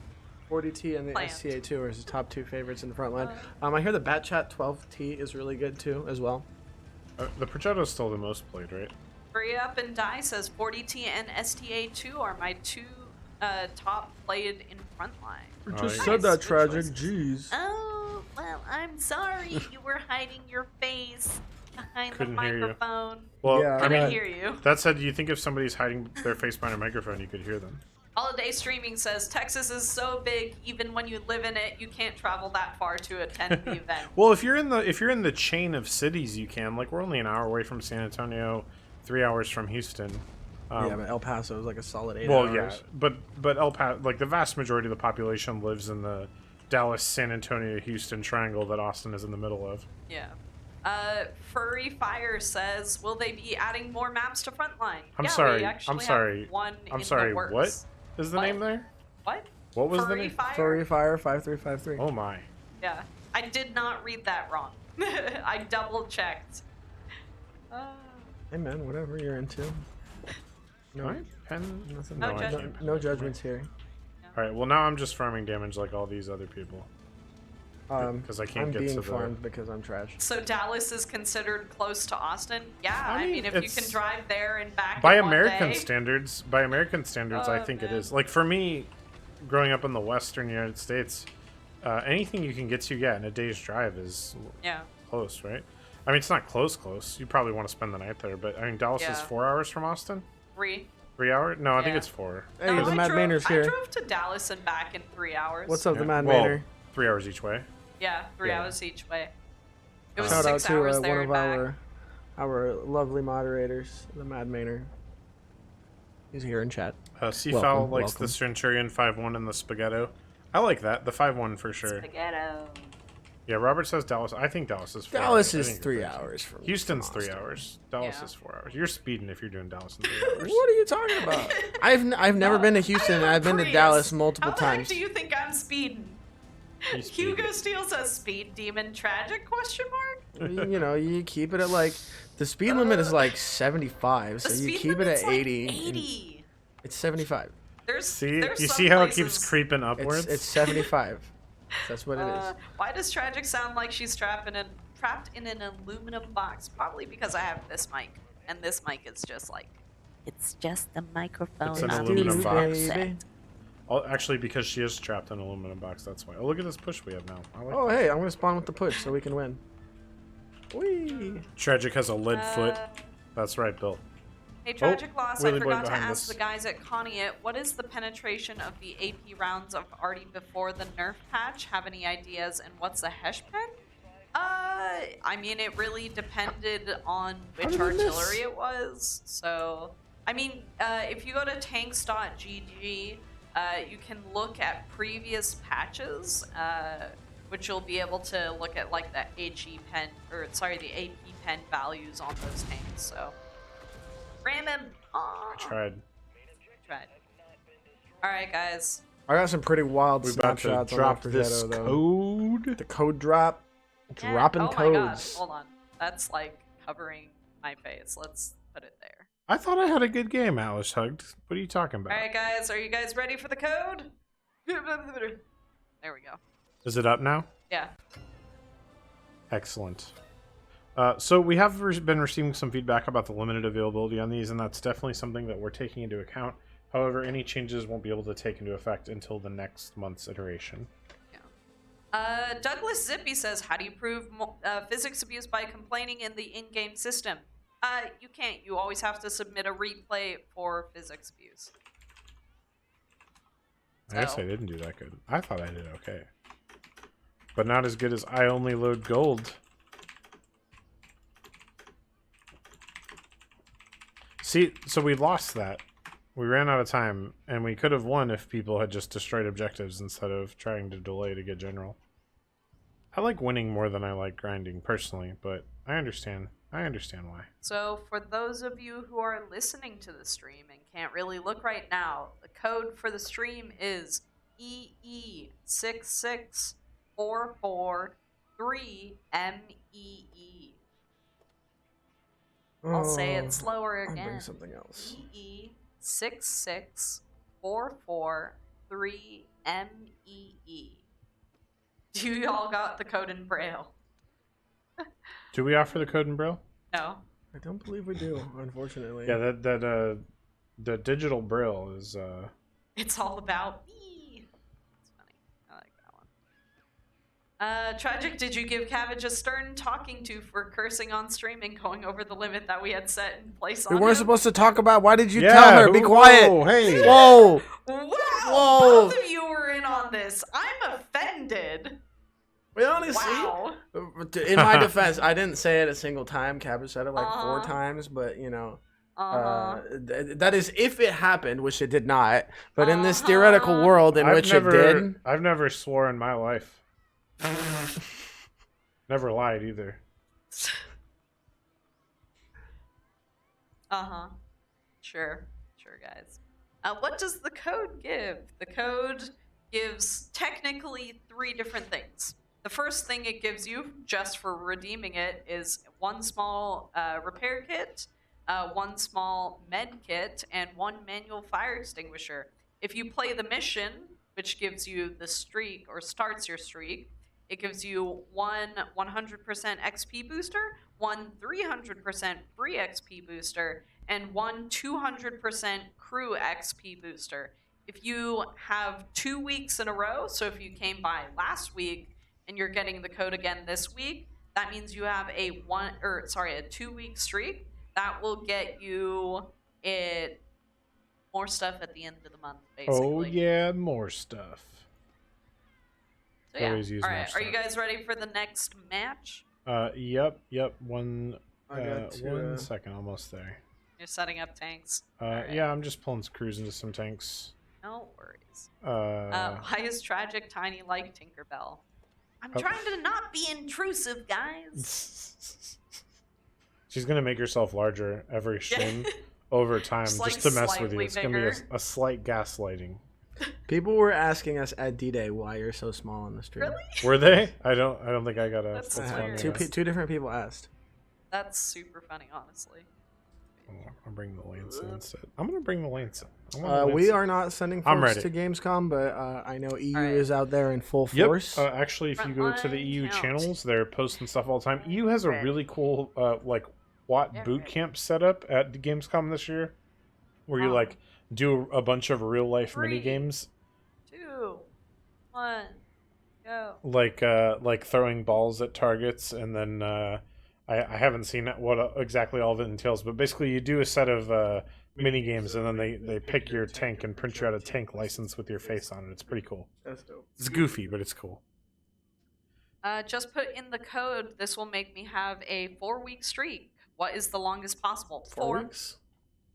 40T and the
Planned.
STA2 are his top 2 favorites in the front line. I hear the Batchat 12T is really good too, as well.
The Progetto is still the most played, right?
Hurry Up and Die says 40T and STA2 are my 2 top played in frontline.
You
Just
Nice.
said that,
Good
Tragic.
choices.
Jeez.
Oh, well, I'm sorry you were hiding your face behind
Couldn't
the
hear you.
microphone.
Well,
Yeah,
I
Can
mean,
I hear you?
that said, you think if somebody's hiding their face behind a microphone, you could hear them?
Holiday Streaming says Texas is so big, even when you live in it, you can't travel that far to attend the event.
Well, if you're in the chain of cities, you can. Like, we're only an hour away from San Antonio, 3 hours from Houston.
Yeah, but El Paso is like a solid 8
Well,
hours.
yeah, but El Paso, like the vast majority of the population lives in the Dallas, San Antonio, Houston triangle that Austin is in the middle of.
Yeah. Furry Fire says, will they be adding more maps to Frontline?
I'm
Yeah,
sorry.
We actually
I'm sorry.
Have one
I'm
in
sorry.
The works.
What is the
What?
name there?
What?
What was the
Furry
name?
Fire?
Furry Fire 5353.
Oh my.
Yeah. I did not read that wrong. I double checked.
Hey man, whatever you're into. No,
All right, pen. Nothing.
No
I
judgment.
can't.
no judgments here.
All right. Well, now I'm just farming damage like all these other people. 'Cause I can't
I'm
get
being
to the-
farmed because I'm trash.
So Dallas is considered close to Austin? Yeah,
I
I
mean,
mean if you
it's-
can drive there and back
By
in one
American
day.
standards, I think it
Oh,
is.
man.
Like for me, growing up in the Western United States, anything you can get to, in a day's drive is close, right? I mean, it's not close. You probably want to spend the night there, but I mean, Dallas is 4 hours from Austin.
3.
3 hours? No, I think it's 4.
Hey, the Mad Manor's here.
I drove to Dallas and back in 3 hours.
What's up, the Mad Manor?
3 hours each way.
Yeah, 3 hours each way. It was
Shout
6
out to
hours
one
there
of
and back.
our lovely moderators, the Mad Manor. He's here in chat.
Seafowl likes the Centurion 5-1 and the Spaghetto. I like that. The 5-1 for sure.
Spaghetto.
Yeah, Robert says Dallas. I think Dallas is 4
Dallas
hours.
is 3 hours from
Houston's
from
3
Austin.
hours. Dallas is 4 hours. You're speeding if you're doing Dallas in 3 hours.
What are you talking about? I've never been to Houston. I've been to Dallas multiple
How
times.
the heck do you think I'm speeding? Hugo Steele says speed demon tragic question mark?
You know, you keep it at like the speed limit is like 75, so you keep it at 80.
80.
It's 75.
There's
You
some
see how it
places-
keeps creeping upwards?
It's 75. That's what it is.
Why does Tragic sound like she's trapped in an aluminum box? Probably because I have this mic, and this mic is just like, it's just the microphone.
It's an
not
aluminum
the
box.
headset.
Oh, actually, because she is trapped in an aluminum box, that's why. Oh, look at this push we have now. I like
Oh,
that.
hey, I'm gonna spawn with the push so we can win. Whee!
Tragic has a lead foot. That's right, Bill.
Hey, Tragic Loss, I
Wheelie Boy
forgot to
behind
ask
us.
the guys at Connie it, what is the penetration of the AP rounds of Artie before the nerf patch? Have any ideas? And what's the Hesh pen? I mean, it really depended on which artillery it was. So, I mean, if you go to tanks.gg, you can look at previous patches, which you'll be able to look at like the HE pen, or sorry, the AP pen values on those tanks. So, ram him.
I tried.
All right, guys.
I got some pretty wild
We're about to
snapshots
drop
on
this
Progetto, though.
code.
The code drop.
Yeah.
Dropping
oh my God.
codes.
Hold on. That's like covering my face. Let's put it there.
I thought I had a good game, Alice Hugged. What are you talking about?
All right, guys. Are you guys ready for the code? There we go.
Is it up now?
Yeah.
Excellent. So we have been receiving some feedback about the limited availability on these, and that's definitely something that we're taking into account. However, any changes won't be able to take into effect until the next month's iteration.
Douglas Zippy says, how do you prove physics abuse by complaining in the in-game system? You can't. You always have to submit a replay for physics abuse.
I guess I didn't do that good. I thought I did okay. But not as good as I only load gold. See, so we lost that. We ran out of time, and we could have won if people had just destroyed objectives instead of trying to delay to get general. I like winning more than I like grinding, personally, but I understand. I understand why.
So for those of you who are listening to the stream and can't really look right now, the code for the stream is EE66443MEE. I'll say it slower
I'll
again.
bring something else.
EE66443MEE. Do y'all got the code in Braille?
Do we offer the code in Braille?
No.
I don't believe we do, unfortunately.
Yeah, the digital Braille is
It's all about me. It's funny. I like that one. Tragic, did you give Cabbage a stern talking to for cursing on stream and going over the limit that we had set in place on
We weren't
him?
supposed to talk about. Why did you tell her? Be quiet.
Whoa, hey.
Whoa.
Wow!
Whoa.
Both of you were in on this. I'm offended.
Well, honestly,
Wow.
in my defense, I didn't say it a single time. Cabbage said it like 4 times, but you know, that is if it happened, which it did not. But in this theoretical world in which it did,
I've never swore in my life. Never lied either.
Sure, guys. What does the code give? The code gives technically 3 different things. The first thing it gives you, just for redeeming it, is 1 small repair kit, 1 small med kit, and 1 manual fire extinguisher. If you play the mission, which gives you the streak, or starts your streak, it gives you 1 100% XP booster, 1 300% free XP booster, and 1 200% crew XP booster. if you have 2 weeks in a row, so if you came by last week and you're getting the code again this week, that means you have a 2-week streak. That will get you more stuff at the end of the month, basically.
Oh yeah, more stuff.
So yeah.
Always use
All
more
right, are you
stuff.
guys ready for the next match?
Yep. One
I got to,
second, almost there.
You're setting up tanks.
Yeah, I'm just cruising to some tanks.
No worries.
Uh,
Why is Tragic Tiny like Tinkerbell? I'm trying to not be intrusive, guys.
She's gonna make herself larger every stream over time, just to mess with you. It's gonna be a slight gaslighting.
People were asking us at D-Day why you're so small on the stream.
Really?
Were they? I don't think I got a.
That's
Two
hilarious.
two different people asked.
That's super funny, honestly.
I'll bring the Lance in instead. I'm gonna bring the Lance in.
We are not sending
I'm
folks
ready.
to Gamescom, but I know EU
Alright.
is out there in full
Yep.
force.
Actually, if you go to the
Frontline
EU
count.
channels, they're posting stuff all the time. EU has a
Right.
really cool WOT
Yeah,
boot
right.
camp setup at the Gamescom this year, where you
Oh.
do a bunch of real life
3,
mini games,
2, 1, go.
like throwing balls at targets, and then I haven't seen what exactly all of it entails, but basically you do a set of mini games, and then they pick your tank and print you out a tank license with your face on it. It's pretty cool.
That's dope.
It's goofy, but it's cool.
Just put in the code. This will make me have a 4-week streak. What is the longest possible?
4 weeks?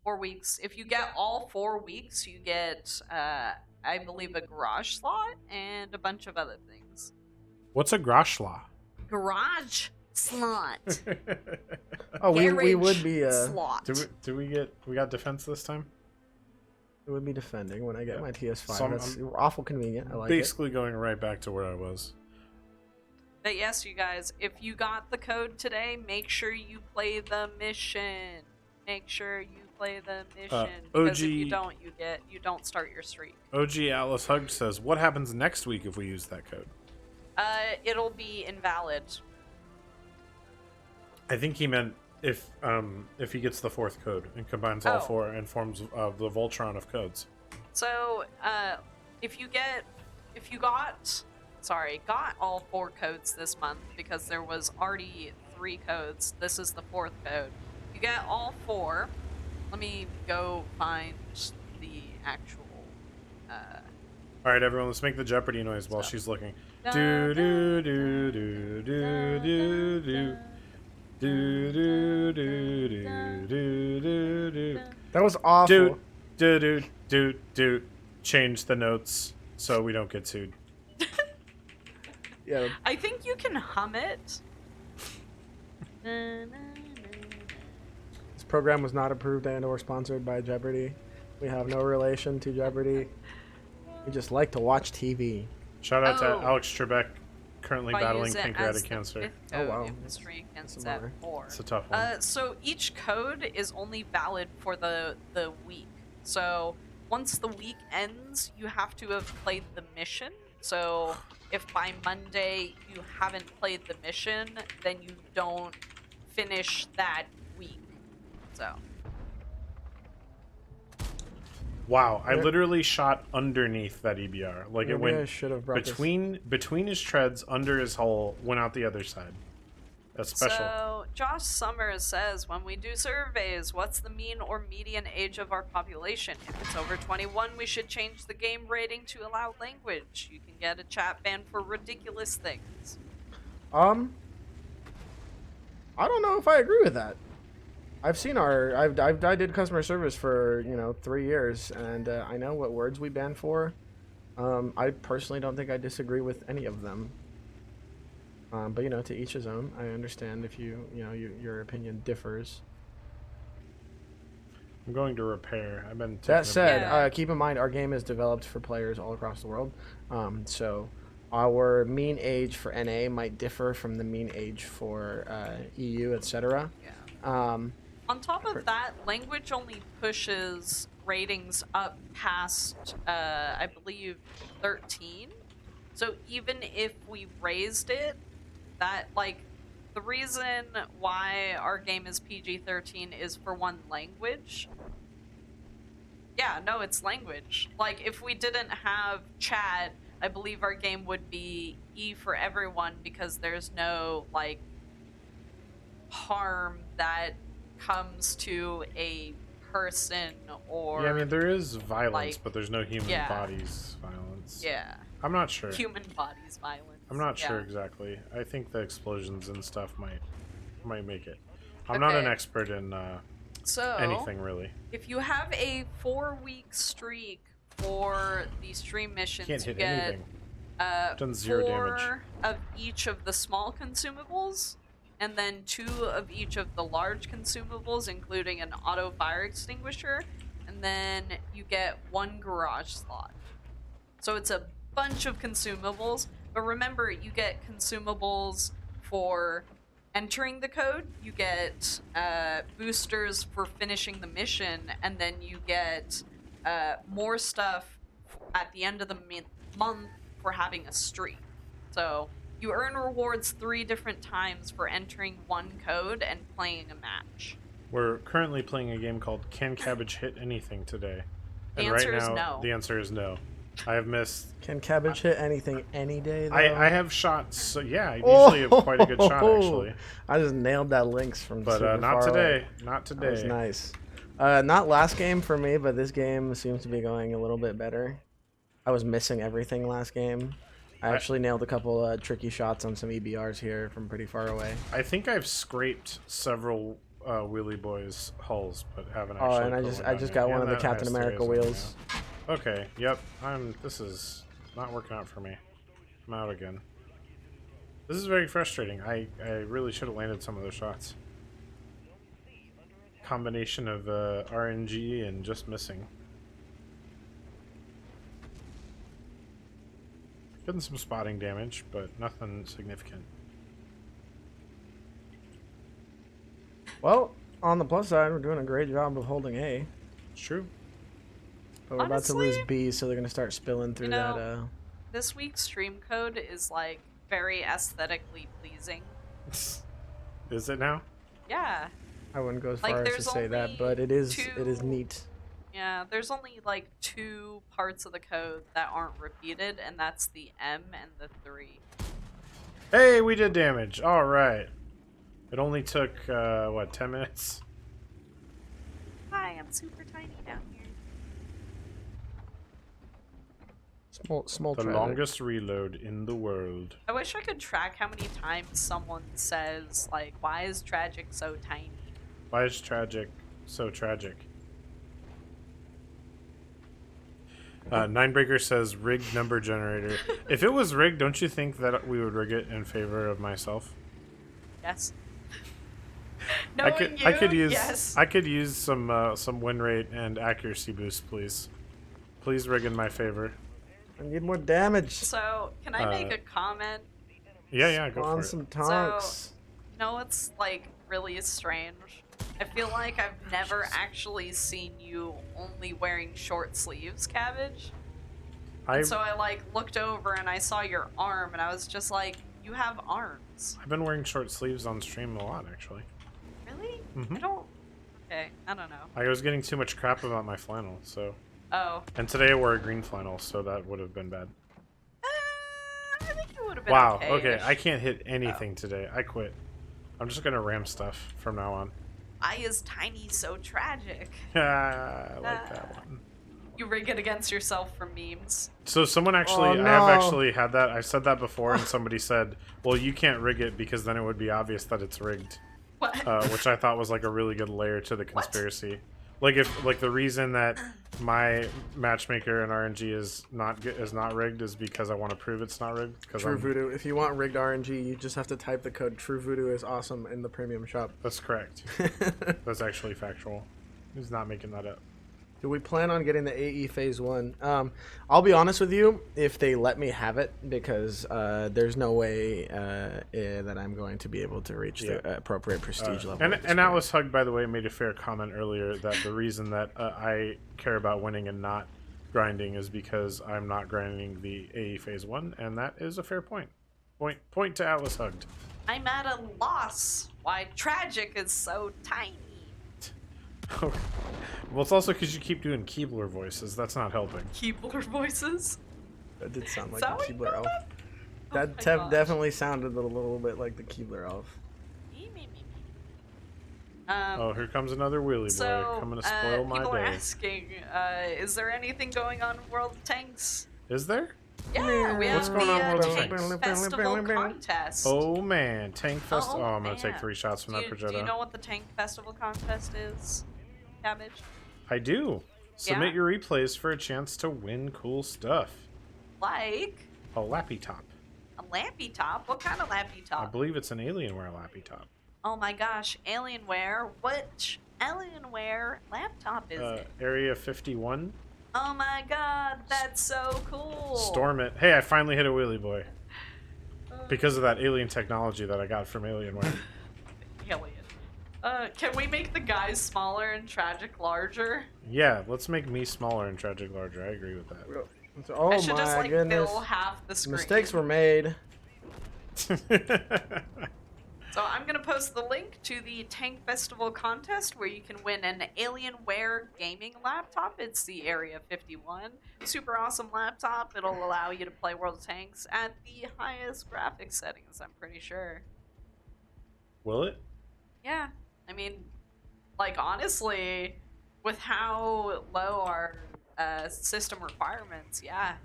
4 weeks. If you get all 4 weeks, you get, I believe, a garage slot and a bunch of other things.
What's a Groshla?
Garage slot.
Oh, we
Garage
would be
slot.
We got defense this time?
we would be defending when I get
Yeah.
my TS5.
So
That's awful convenient. I like
Basically going right back to where I was.
But yes, you guys, if you got the code today, make sure you play the mission. Make sure you play the mission. Because if you don't, you don't start your streak.
OG Atlas Hugged says, what happens next week if we use that code?
It'll be invalid.
I think he meant if he gets the 4th code and combines all
Oh.
4 and forms the Voltron of codes.
So, if you got all 4 codes this month, because there was already 3 codes. This is the 4th code. You get all 4. Let me go find the actual.
All right, everyone, let's make the Jeopardy noise while she's looking.
Dun,
Do do
dun,
do do do do do. Do do do do do do do.
it. That was awful.
Do do do do. Change the notes so we don't get sued.
Yeah.
I think you can hum it.
This program was not approved and/or sponsored by Jeopardy. We have no relation to Jeopardy. We just like to watch TV.
Shout out
Oh.
to Alex Trebek, currently
If I
battling
use it
pancreatic
as the
cancer.
5th
Oh,
code,
wow.
if the streak ends
That's
at
another.
4.
It's a tough one.
So each code is only valid for the week. So once the week ends, you have to have played the mission. So if by Monday you haven't played the mission, then you don't finish that week. So
Wow, I
Yeah.
literally shot underneath that EBR. Like it
Maybe I
went
should have brought this.
between his treads, under his hull, went out the other side. That's special.
So Josh Summers says, when we do surveys, what's the mean or median age of our population? If it's over 21, we should change the game rating to allow language. You can get a chat ban for ridiculous things.
I don't know if I agree with that. I've seen I did customer service for 3 years, and I know what words we ban for. I personally don't think I disagree with any of them. But to each his own. I understand if your opinion differs.
I'm going to repair. I've been
That said,
Yeah.
keep in mind our game is developed for players all across the world. So our mean age for NA might differ from the mean age for EU, etc.
Yeah. On top of that, language only pushes ratings up past, I believe, 13. So even if we raised it, the reason why our game is PG-13 is for one, language. Yeah, no, it's language. Like, if we didn't have chat, I believe our game would be E for everyone because there's no, like, harm that comes to a person or...
Yeah, I mean, there is violence,
like,
but there's no human
yeah.
bodies violence.
Yeah.
I'm not sure.
Human bodies violence.
I'm not sure
Yeah.
exactly. I think the explosions and stuff might make it. I'm not an
Okay.
expert in
So,
anything, really.
if you have a 4-week streak for the stream missions,
Can't
you
hit
get
anything. Done 0 damage.
4 of each of the small consumables, and then 2 of each of the large consumables, including an auto fire extinguisher, and then you get 1 garage slot. So it's a bunch of consumables, but remember, you get consumables for entering the code, you get boosters for finishing the mission, and then you get more stuff at the end of the month for having a streak. So you earn rewards 3 different times for entering 1 code and playing a match.
We're currently playing a game called Can Cabbage Hit Anything today?
The
And
answer
right
is
now,
no.
the answer is no. I have missed.
Can Cabbage hit anything any day, though?
I have shots. So yeah, I usually have quite a good shot actually.
I just nailed that Lynx from
But
super
not
far
today.
away.
Not
That was
today.
nice. Not last game for me, but this game seems to be going a little bit better. I was missing everything last game. I actually nailed a couple tricky shots on some EBRs here from pretty far away.
I think I've scraped several Wheelie Boys hulls, but haven't
Oh,
actually.
and
put
I
one
just
down
got
yet.
one of
And
the
that
Captain
Hysteria
America
is on there
wheels.
now. Okay. Yep. This is not working out for me. I'm out again. This is very frustrating. I really should have landed some of those shots. Combination of RNG and just missing. Getting some spotting damage, but nothing significant.
Well, on the plus side, we're doing a great job of holding A.
It's true.
But we're about to lose
Honestly,
B, so they're going to start spilling through that.
This week's stream code is like very aesthetically pleasing.
Is it now?
Yeah.
I wouldn't go as
Like,
far as to
there's
say that,
only
but it is
2
neat.
Yeah, there's only like 2 parts of the code that aren't repeated, and that's the M and the 3.
Hey, we did damage. All right. It only took what, 10 minutes?
Hi, I'm super tiny down here.
Small
The
tragic.
longest reload in the world.
I wish I could track how many times someone says, like, why is Tragic so tiny?
Why is tragic so tragic? Ninebreaker says rigged number generator. If it was rigged, don't you think that we would rig it in favor of myself?
Yes.
I could use
yes.
I could use some win rate and accuracy boost, please. Please rig in my favor.
I need more damage.
So, can I make a comment?
Yeah, go
On
for
some
it.
tonks.
You know what's, like, really strange? I feel like I've never actually seen you only wearing short sleeves, Cabbage. And so I, like, looked over and I saw your arm, and I was just like, you have arms.
I've been wearing short sleeves on stream a lot, actually.
Really?
Mhm.
I don't... Okay, I don't know.
I was getting too much crap about my flannel, so...
Oh.
And today I wore a green flannel, so that would have been bad.
I think it would have been
Wow,
okay.
okay, I can't hit anything today. I quit. I'm just gonna ram stuff from now on.
I is tiny, so tragic.
I like that one.
You rig it against yourself for memes.
So someone actually,
Oh,
I have
no.
actually had that. I've said that before, and somebody said, well, you can't rig it because then it would be obvious that it's rigged.
What?
Which I thought was like a really good layer to the conspiracy. Like if the reason that my matchmaker and RNG is not rigged is because I want to prove it's not rigged.
True Voodoo. If you want rigged RNG, you just have to type the code True Voodoo is awesome in the premium shop.
That's correct. That's actually factual. He's not making that up.
Do we plan on getting the AE Phase 1? I'll be honest with you, if they let me have it, because there's no way that I'm going to be able to reach the appropriate prestige level.
And Atlas Hug, by the way, made a fair comment earlier that the reason that I care about winning and not grinding is because I'm not grinding the AE Phase 1, and that is a fair point. Point to Atlas Hugged.
I'm at a loss. Why Tragic is so tiny.
Okay. Well, it's also because you keep doing Keebler voices. That's not helping.
Keebler voices?
That did sound
Is
like
that
a
what you
Keebler
call
elf.
that? Oh
That
my gosh.
definitely sounded a little bit like the Keebler elf.
Oh, here comes another wheelie boy
So,
coming to spoil my
people are
day.
asking, is there anything going on in World of Tanks?
Is there?
Yeah, we have
What's going on in World of
Tank
Tanks?
Festival contest.
Oh man, Tank Fest. Oh, I'm gonna take
man.
3 shots from that
Do
Progetto.
you know what the Tank Festival contest is, Cabbage?
I do. Submit
Yeah?
your replays for a chance to win cool stuff.
Like
A lappy top.
a lappy top? What kind of lappy
I
top?
believe it's an Alienware lappy top.
Oh my gosh, Alienware. Which Alienware laptop is it?
Area 51.
Oh my god, that's so cool.
Storm it. Hey, I finally hit a wheelie boy. Because of that alien technology that I got from Alienware.
Alien. Can we make the guys smaller and Tragic larger?
Yeah, let's make me smaller and Tragic larger. I agree with that.
Oh
I should
my
just like
goodness.
fill half the screen.
Mistakes were made.
So I'm gonna post the link to the Tank Festival contest where you can win an Alienware gaming laptop. It's the Area 51. Super awesome laptop. It'll allow you to play World of Tanks at the highest graphics settings, I'm pretty sure.
Will it?
Yeah. I mean, like, honestly, with how low our system requirements, yeah.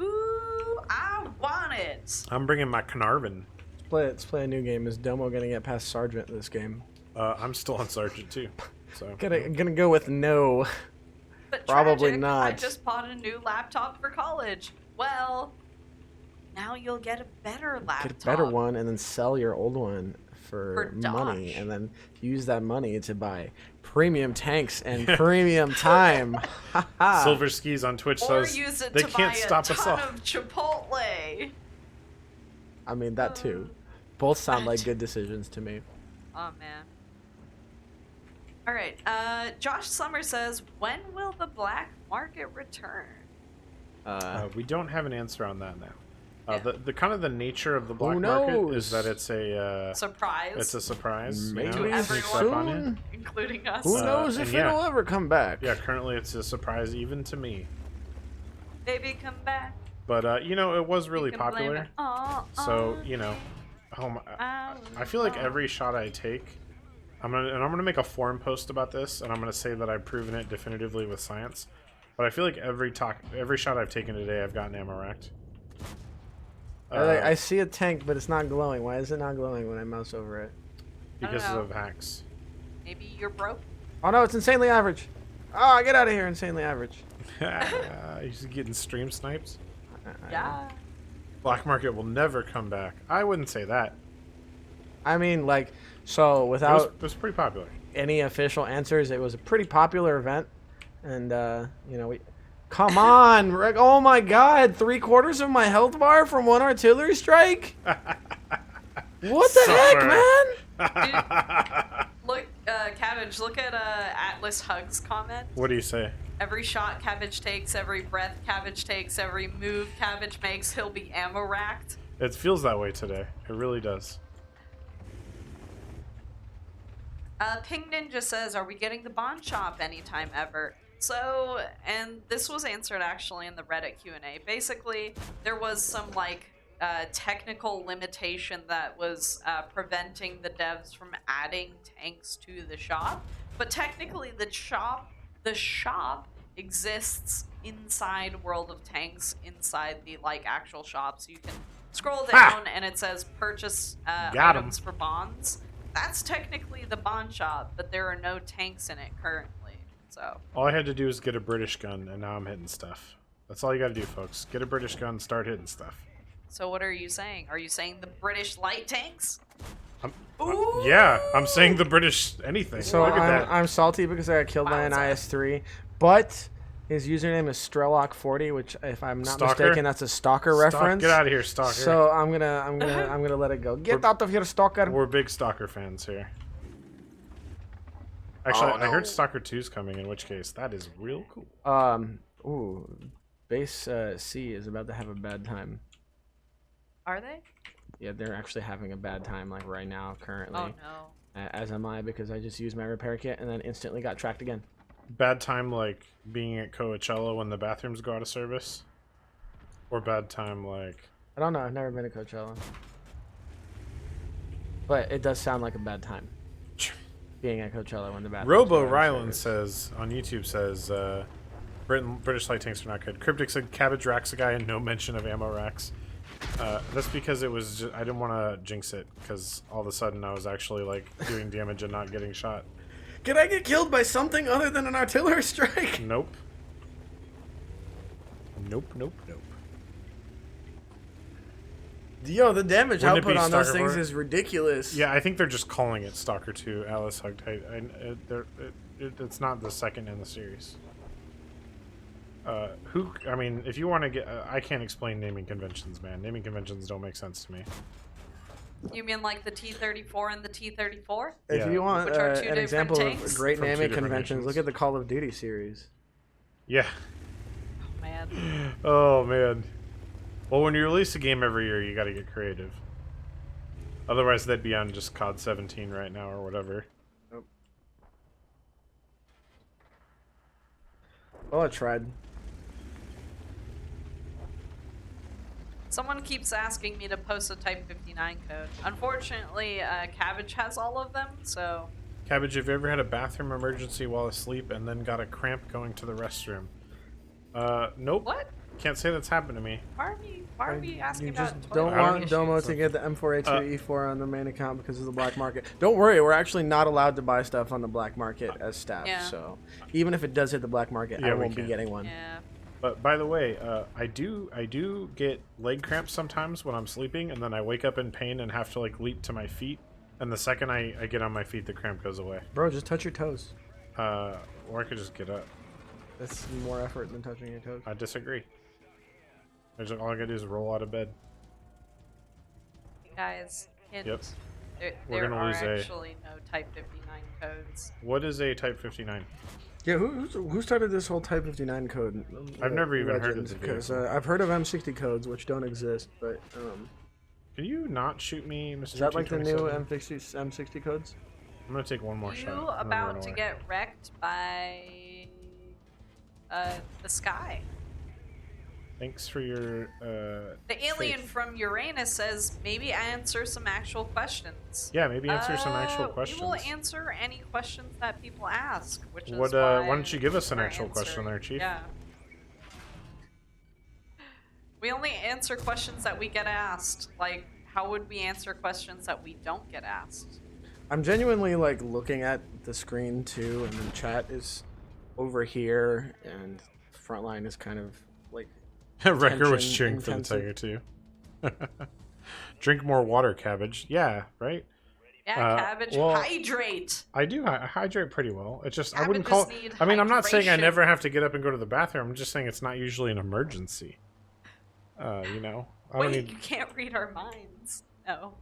Ooh, I want it.
I'm bringing my Carnarvon.
Let's play a new game. Is Domo gonna get past Sergeant this game?
I'm still on Sergeant too. So
Gonna go with no.
But
Probably
tragic,
not.
I just bought a new laptop for college. Well, now you'll get a better laptop.
Get a better one and then sell your old one for money,
Dosh.
and then use that money to buy premium tanks and premium time.
Silver Skis on Twitch
Or
says
use it
they
to
can't
buy
stop
a
us
ton
all.
of Chipotle.
I mean that too. Both sound like
that-
good decisions to me.
Oh man. All right. Josh Summer says, "When will the black market return?"
We don't have an answer on that now.
Yeah.
The kind of the nature of the black
Who
market is
knows?
that it's a
Surprise.
it's a surprise.
Maybe
you know, it sneaks up on you.
soon.
including us.
Who knows if
and yeah.
it'll ever come back?
Yeah, currently it's a surprise even to me.
Baby, come back.
But you know, it was
You
really
can blame
popular.
it all
So
on
you know,
me.
oh my, I feel like every shot I take, I'm gonna make a forum post about this, and I'm gonna say that I've proven it definitively with science. But I feel like every shot I've taken today, I've gotten ammo racked.
I see a tank, but it's not glowing. Why is it not glowing when I mouse over it?
Because
know.
of hacks.
Maybe you're broke.
Oh no, it's insanely average. Oh, get out of here, insanely average.
He's getting stream snipes.
Yeah.
Black market will never come back. I wouldn't say that.
I mean, like, so
It
without
was pretty popular.
any official answers, it was a pretty popular event, and you know, we. Come on, Rick! Oh my God, 3/4 of my health bar from one artillery strike. What the heck,
Dude,
man?
look, Cabbage, look at Atlas Hugs comment.
What do you say?
Every shot Cabbage takes, every breath Cabbage takes, every move Cabbage makes, he'll be ammo racked.
It feels that way today. It really does.
Ping Ninja says, "Are we getting the Bond Shop anytime ever?" So, and this was answered actually in the Reddit Q&A. Basically, there was some like technical limitation that was preventing the devs from adding tanks to the shop. But technically, the shop exists inside World of Tanks, inside the like actual shop. So you can scroll down and it says purchase
Got 'em.
items for bonds. That's technically the bond shop, but there are no tanks in it currently. So
All I had to do was get a British gun, and now I'm hitting stuff. That's all you gotta do, folks. Get a British gun, start hitting stuff.
So what are you saying? Are you saying the British light tanks?
Yeah, I'm saying the British anything.
So
Look at that.
I'm salty because I got killed by an
Wowza.
IS-3, but his username is Strelok40, which, if I'm not
Stalker?
mistaken, that's a stalker reference.
Get out of here, Stalker.
So I'm gonna let it go. Get out of here, stalker.
We're big Stalker fans here. Actually,
Oh,
I heard
no.
Stalker 2's coming, in which case, that is real cool.
Ooh, base C is about to have a bad time.
Are they?
Yeah, they're actually having a bad time, like right now, currently.
Oh no.
As am I, because I just used my repair kit and then instantly got tracked again.
Bad time like being at Coachella when the bathrooms go out of service? Or bad time like...
I don't know. I've never been to Coachella. But it does sound like a bad time. Being at Coachella when the bathrooms
Robo
go out of
Ryland
service.
says, on YouTube says, British light tanks are not good. Cryptic said Cabbage racks a guy and no mention of ammo racks. That's because it was just, I didn't want to jinx it, because all of a sudden I was actually like doing damage and not getting shot.
Can I get killed by something other than an artillery strike?
Nope. Nope, nope, nope.
Yo, the damage
Wouldn't it
output
be
on those
Stalker
things
Four?
is ridiculous.
Yeah, I think they're just calling it Stalker 2. Alice hugged. It's not the second in the series. I mean, if you want to get... I can't explain naming conventions, man. Naming conventions don't make sense to me.
You mean like the T-34 and the T-34?
If
Yeah.
you want
Which are two
an
different
example
tanks?
of great
From two
naming
different
conventions,
nations.
look at the Call of Duty series.
Yeah.
Oh, man.
Oh, man. Well, when you release a game every year, you gotta get creative. Otherwise, they'd be on just COD 17 right now or whatever.
Well, I tried.
Someone keeps asking me to post a Type 59 code. Unfortunately, Cabbage has all of them, so...
Cabbage, have you ever had a bathroom emergency while asleep and then got a cramp going to the restroom? Nope.
What?
Can't say that's happened to me.
Why are we asking
You
about
just
toilet
don't
I
want
issues?
Domo to get the M4A2E4 on the main account because of the black market. Don't worry, we're actually not allowed to buy stuff on the black market as staff.
Yeah.
So even if it does hit the black market,
Yeah,
I
we
won't be
can.
getting one.
Yeah.
But by the way, I do get leg cramps sometimes when I'm sleeping, and then I wake up in pain and have to like leap to my feet. And the second I get on my feet, the cramp goes away.
Bro, just touch your toes.
Or I could just get up.
That's more effort than touching your toes.
I disagree. All I gotta do is roll out of bed.
Guys, hint.
Yep.
There,
We're
there
gonna
are
lose a-
actually no Type 59 codes.
What is a Type 59?
Yeah, who started this whole Type 59 code?
I've never even heard of the
because
vehicle.
I've heard of M60 codes, which don't exist. But
Can you not shoot me, Mr.
is that like the new
227?
M60 codes?
I'm gonna take one more
You
shot. and then run
about to
away.
get wrecked by the sky.
Thanks for your
The alien
faith.
from Uranus says maybe answer some actual questions.
Yeah, maybe answer some actual questions.
We will answer any questions that people ask, which is
What,
why
why don't you give us an
we're
actual question there, Chief?
Yeah. We only answer questions that we get asked. Like, how would we answer questions that we don't get asked?
I'm genuinely like looking at the screen too, and then chat is over here, and Frontline is kind of like
Wrecker was
tension
cheering for the
intensive.
Tiger too. Drink more water, Cabbage. Yeah, right.
Yeah, Cabbage,
well,
hydrate.
I do hydrate pretty well. It's just I wouldn't
Cabbages
call.
need
I mean, I'm not saying I
hydration.
never have to get up and go to the bathroom. I'm just saying it's not usually an emergency. You know, I don't
Wait,
need.
you can't read our minds. No.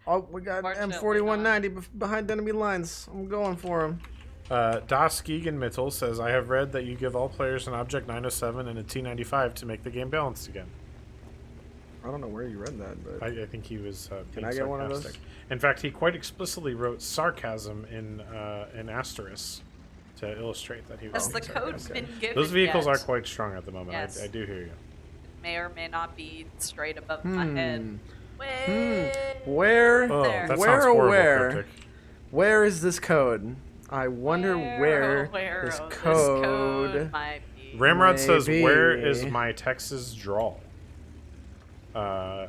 Oh, we got
Fortunately
M4190 behind enemy lines. I'm going for him.
Das Gegenmittel says, I have read that you give all players an Object 907 and a T95 to make the game balanced again.
I don't know where you read that, but
I think he was being
I get one of those?
sarcastic. In fact, he quite explicitly wrote sarcasm in asterisk to illustrate that he was
Has the
being
code
sarcastic.
been given
Those vehicles
yet?
are quite strong at the moment.
Yes.
I do hear you.
May or may not be straight above my head.
Where?
Oh,
There.
that
Where,
sounds
oh,
horrible,
where?
Cryptic.
Where is this code? I wonder where, this code.
might be.
Ramrod says, where is
Maybe.
my Texas drawl? I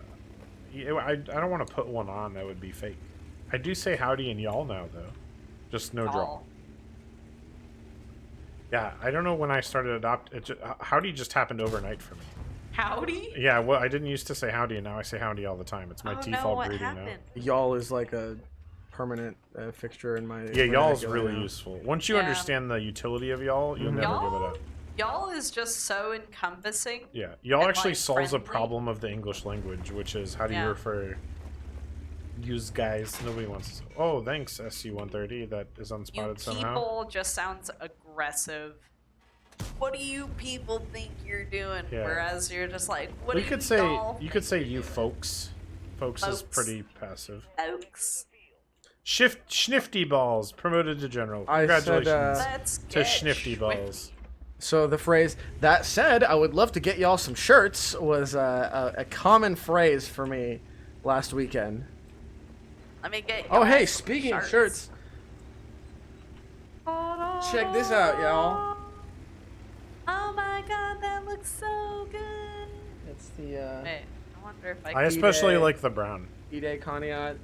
don't want to put one on. That would be fake. I do say howdy and y'all now, though. Just no drawl. Yeah, I don't know when I started howdy just happened overnight for me.
Howdy?
Yeah, well, I didn't used to say howdy, and now I say howdy all the time. It's my
Oh no,
default
what
greeting
happened?
Y'all is like a permanent fixture in my.
now. Yeah, y'all's
vernacular
really
now.
useful. Once you
Yeah.
understand the utility of y'all, you'll never give it up.
Y'all is just so encompassing.
Yeah, y'all
And,
actually
like,
solves a
friendly.
problem of the English language, which is how do you
Yeah.
refer use guys? Nobody wants to. Oh, thanks, SC-130. That is
You
unspotted somehow.
people just sounds aggressive. What do you people think you're doing?
Yeah.
Whereas you're just like, what
Well,
do
you could say
y'all
you could say you folks. Folks is
Folks.
pretty passive.
folks?
Schnifty Balls promoted to general.
I said,
Congratulations
Let's
to
get
Schnifty Balls.
So the phrase, "that said, I would love to get y'all some shirts," was a common phrase for me last weekend.
Let me get.
Oh, hey,
y'all
speaking
some
of shirts, check this out, y'all.
Oh my god, that looks so good.
It's the
Hey, I wonder if I
I
can.
especially
D-Day.
like the brown.
E-Day Conneaut.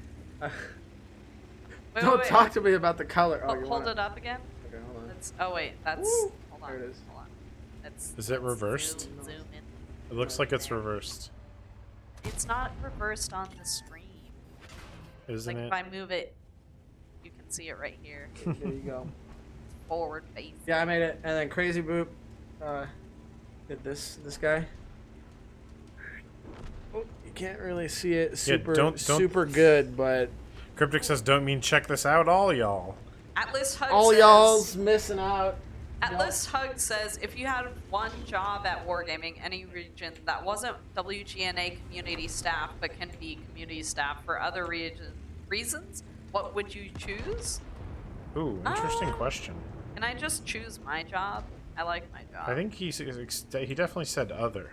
Wait,
Don't
wait,
talk to me about the color. Oh,
Hold,
you
hold
want
it up again.
Okay, hold on.
That's. Oh wait, that's.
Woo!
Hold on.
There it is.
Hold on. That's.
Is it
let's
reversed?
Zoom in.
It looks like it's reversed,
It's not reversed on the stream.
isn't
Like
it?
if I move it, you can see it right here.
There you go.
Forward face.
Yeah, I made it. And then Crazy Boop did this guy. Oh, you can't really see it
don't-
super good, but
Cryptic says, "Don't mean check this out, all y'all."
Atlas Hug
all
says,
y'all's missing out.
Atlas Hug says, if you had one job at Wargaming, any region that wasn't WGNA community staff but can be community staff for other reasons, what would you choose?
Ooh, interesting
Ah.
question.
Can I just choose my job? I like my job.
I think he definitely said other.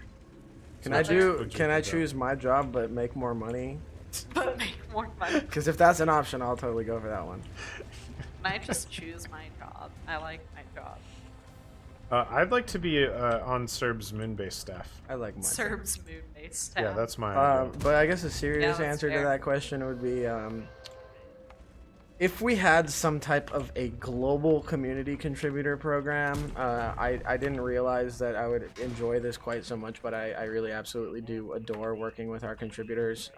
Can
So
I
that's
do?
what you
Can I
do.
choose my job but make more money?
But make more money.
Because if that's an option, I'll totally go for that one.
Can I just choose my job? I like my job.
I'd like to be on Serb's moon-based staff.
I like my job.
Serb's moon-based
Yeah,
town.
that's my idea.
But I guess a serious
that's
answer to
fair.
that question would be if we had some type of a global community contributor program. I didn't realize that I would enjoy this quite so much, but I really absolutely do adore working with our contributors.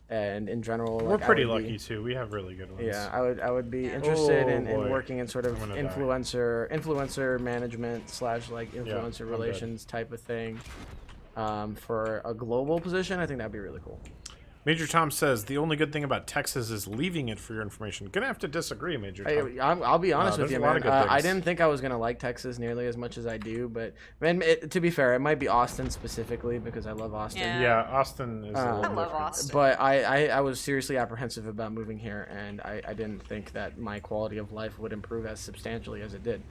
And in general,
We're
like, I
pretty
would
lucky
be-
too. We have really good ones.
Yeah, I would be
Yeah.
interested
Oh,
in
boy.
working in sort of
I'm gonna die.
influencer management / like influencer
I'm
relations type of thing. For a global position, I think that'd be really cool.
Major Tom says the only good thing about Texas is leaving it for your information. Gonna have to disagree, Major Tom.
I'll be honest with
there's
you,
a lot
man.
of good
I
things.
didn't think I was gonna like Texas nearly as much as I do, but man, to be fair, it might be Austin specifically because I love Austin.
Yeah.
Yeah, Austin is a
I
little
I love
different.
Austin.
But I was seriously apprehensive about moving here, and I didn't think that my quality of life would improve as substantially as it did.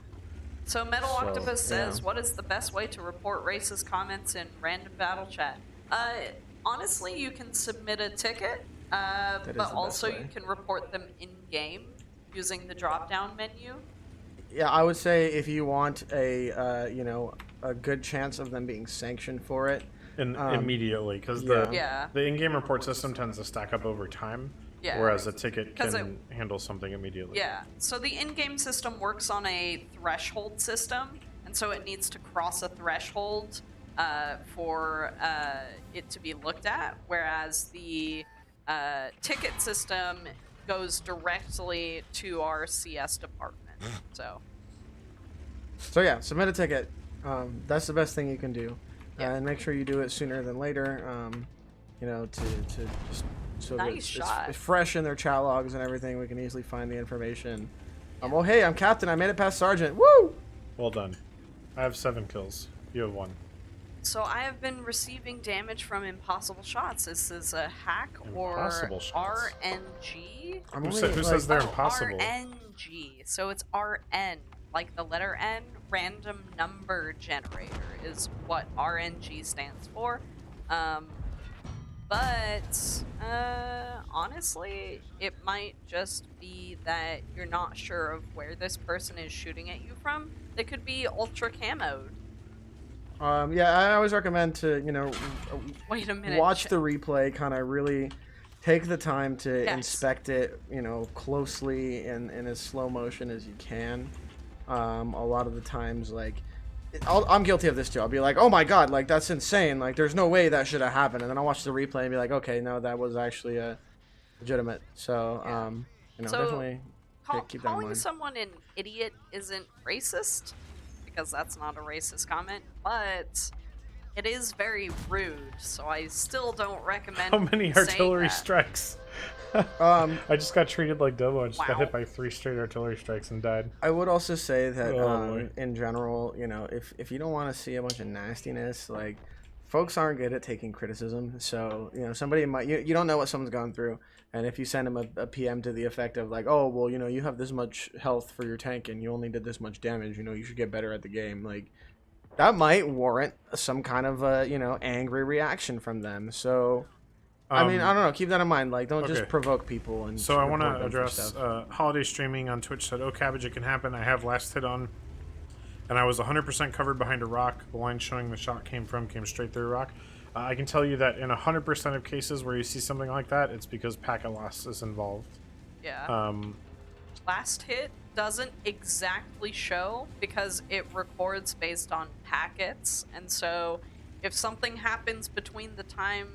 So Metal
So,
Octopus says,
yeah.
what is the best way to report racist comments in random battle chat? Honestly, you can submit a ticket,
is
but
the best
also
way.
you can report them in-game using the drop-down menu.
Yeah, I would say if you want a a good chance of them being sanctioned for it.
Immediately, because
yeah.
Yeah.
the in-game report system tends to stack up over time,
Yeah.
whereas a ticket
'Cause
can handle something immediately.
Yeah, so the in-game system works on a threshold system, and so it needs to cross a threshold for it to be looked at, whereas the ticket system goes directly to our CS department.
So yeah, submit a ticket. That's the best thing you can do,
Yeah.
and make sure you do it sooner than later. To just so that
Nice
it's
shot.
fresh in their chat logs and everything. We can easily find the information. Well, hey, I'm captain. I made it past sergeant. Woo!
Well done. I have 7 kills. You have 1.
So I have been receiving damage from impossible shots. This is a hack or
Impossible shots.
RNG.
I'm
Who,
only,
who says they're impossible?
RNG. So it's RN, like the letter N, random number generator is what RNG stands for. But honestly, it might just be that you're not sure of where this person is shooting at you from. They could be ultra camoed.
Yeah, I always recommend to
Wait a minute.
watch the replay, kind of really take the time to
Yes.
inspect it, closely and in as slow motion as you can. A lot of the times, I'm guilty of this too. I'll be like, oh my god, like that's insane. Like there's no way that should have happened. And then I'll watch the replay and be like, okay, no, that was actually legitimate. So,
So,
definitely keep that in
calling
mind.
someone an idiot isn't racist, because that's not a racist comment, but it is very rude, so I still don't recommend
How many
saying
artillery
that.
strikes?
Um,
I just got treated like Domo. I just got
Wow.
hit by 3 straight artillery strikes and died.
I would also say that
Oh, boy.
in general, if you don't want to see a bunch of nastiness, like folks aren't good at taking criticism. So, you know, somebody might, you don't know what someone's gone through. And if you send them a PM to the effect of like, oh, well, you know, you have this much health for your tank and you only did this much damage, you know, you should get better at the game. Like, that might warrant some kind of a, you know, angry reaction from them. So, I mean, I don't know. Keep that in mind. Like, don't just provoke people. And
so I want
report
to
them for
address
stuff.
holiday streaming on Twitch said, "Oh, Cabbage, it can happen. I have last hit on, and I was 100% covered behind a rock. The line showing the shot came straight through a rock." I can tell you that in 100% of cases where you see something like that, it's because packet loss is involved.
Yeah. Last hit doesn't exactly show because it records based on packets, and so if something happens between the time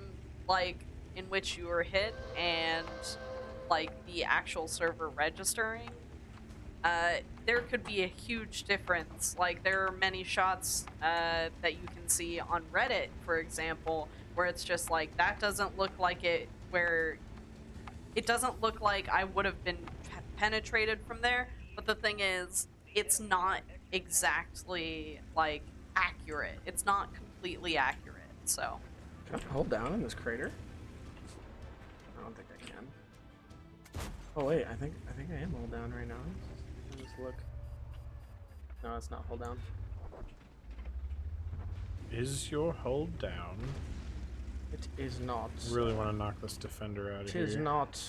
like in which you were hit and like the actual server registering, there could be a huge difference. Like, there are many shots that you can see on Reddit, for example, where it's just like, that doesn't look like it, where it doesn't look like I would have been penetrated from there, but the thing is, it's not exactly, like, accurate. It's not completely accurate, so.
Can I hold down in this crater? I don't think I can. Oh wait, I think I am hold down right now. Let's just look. No, it's not hold down.
Is your hold down?
It is not.
Really want to knock this defender out of here.
It is not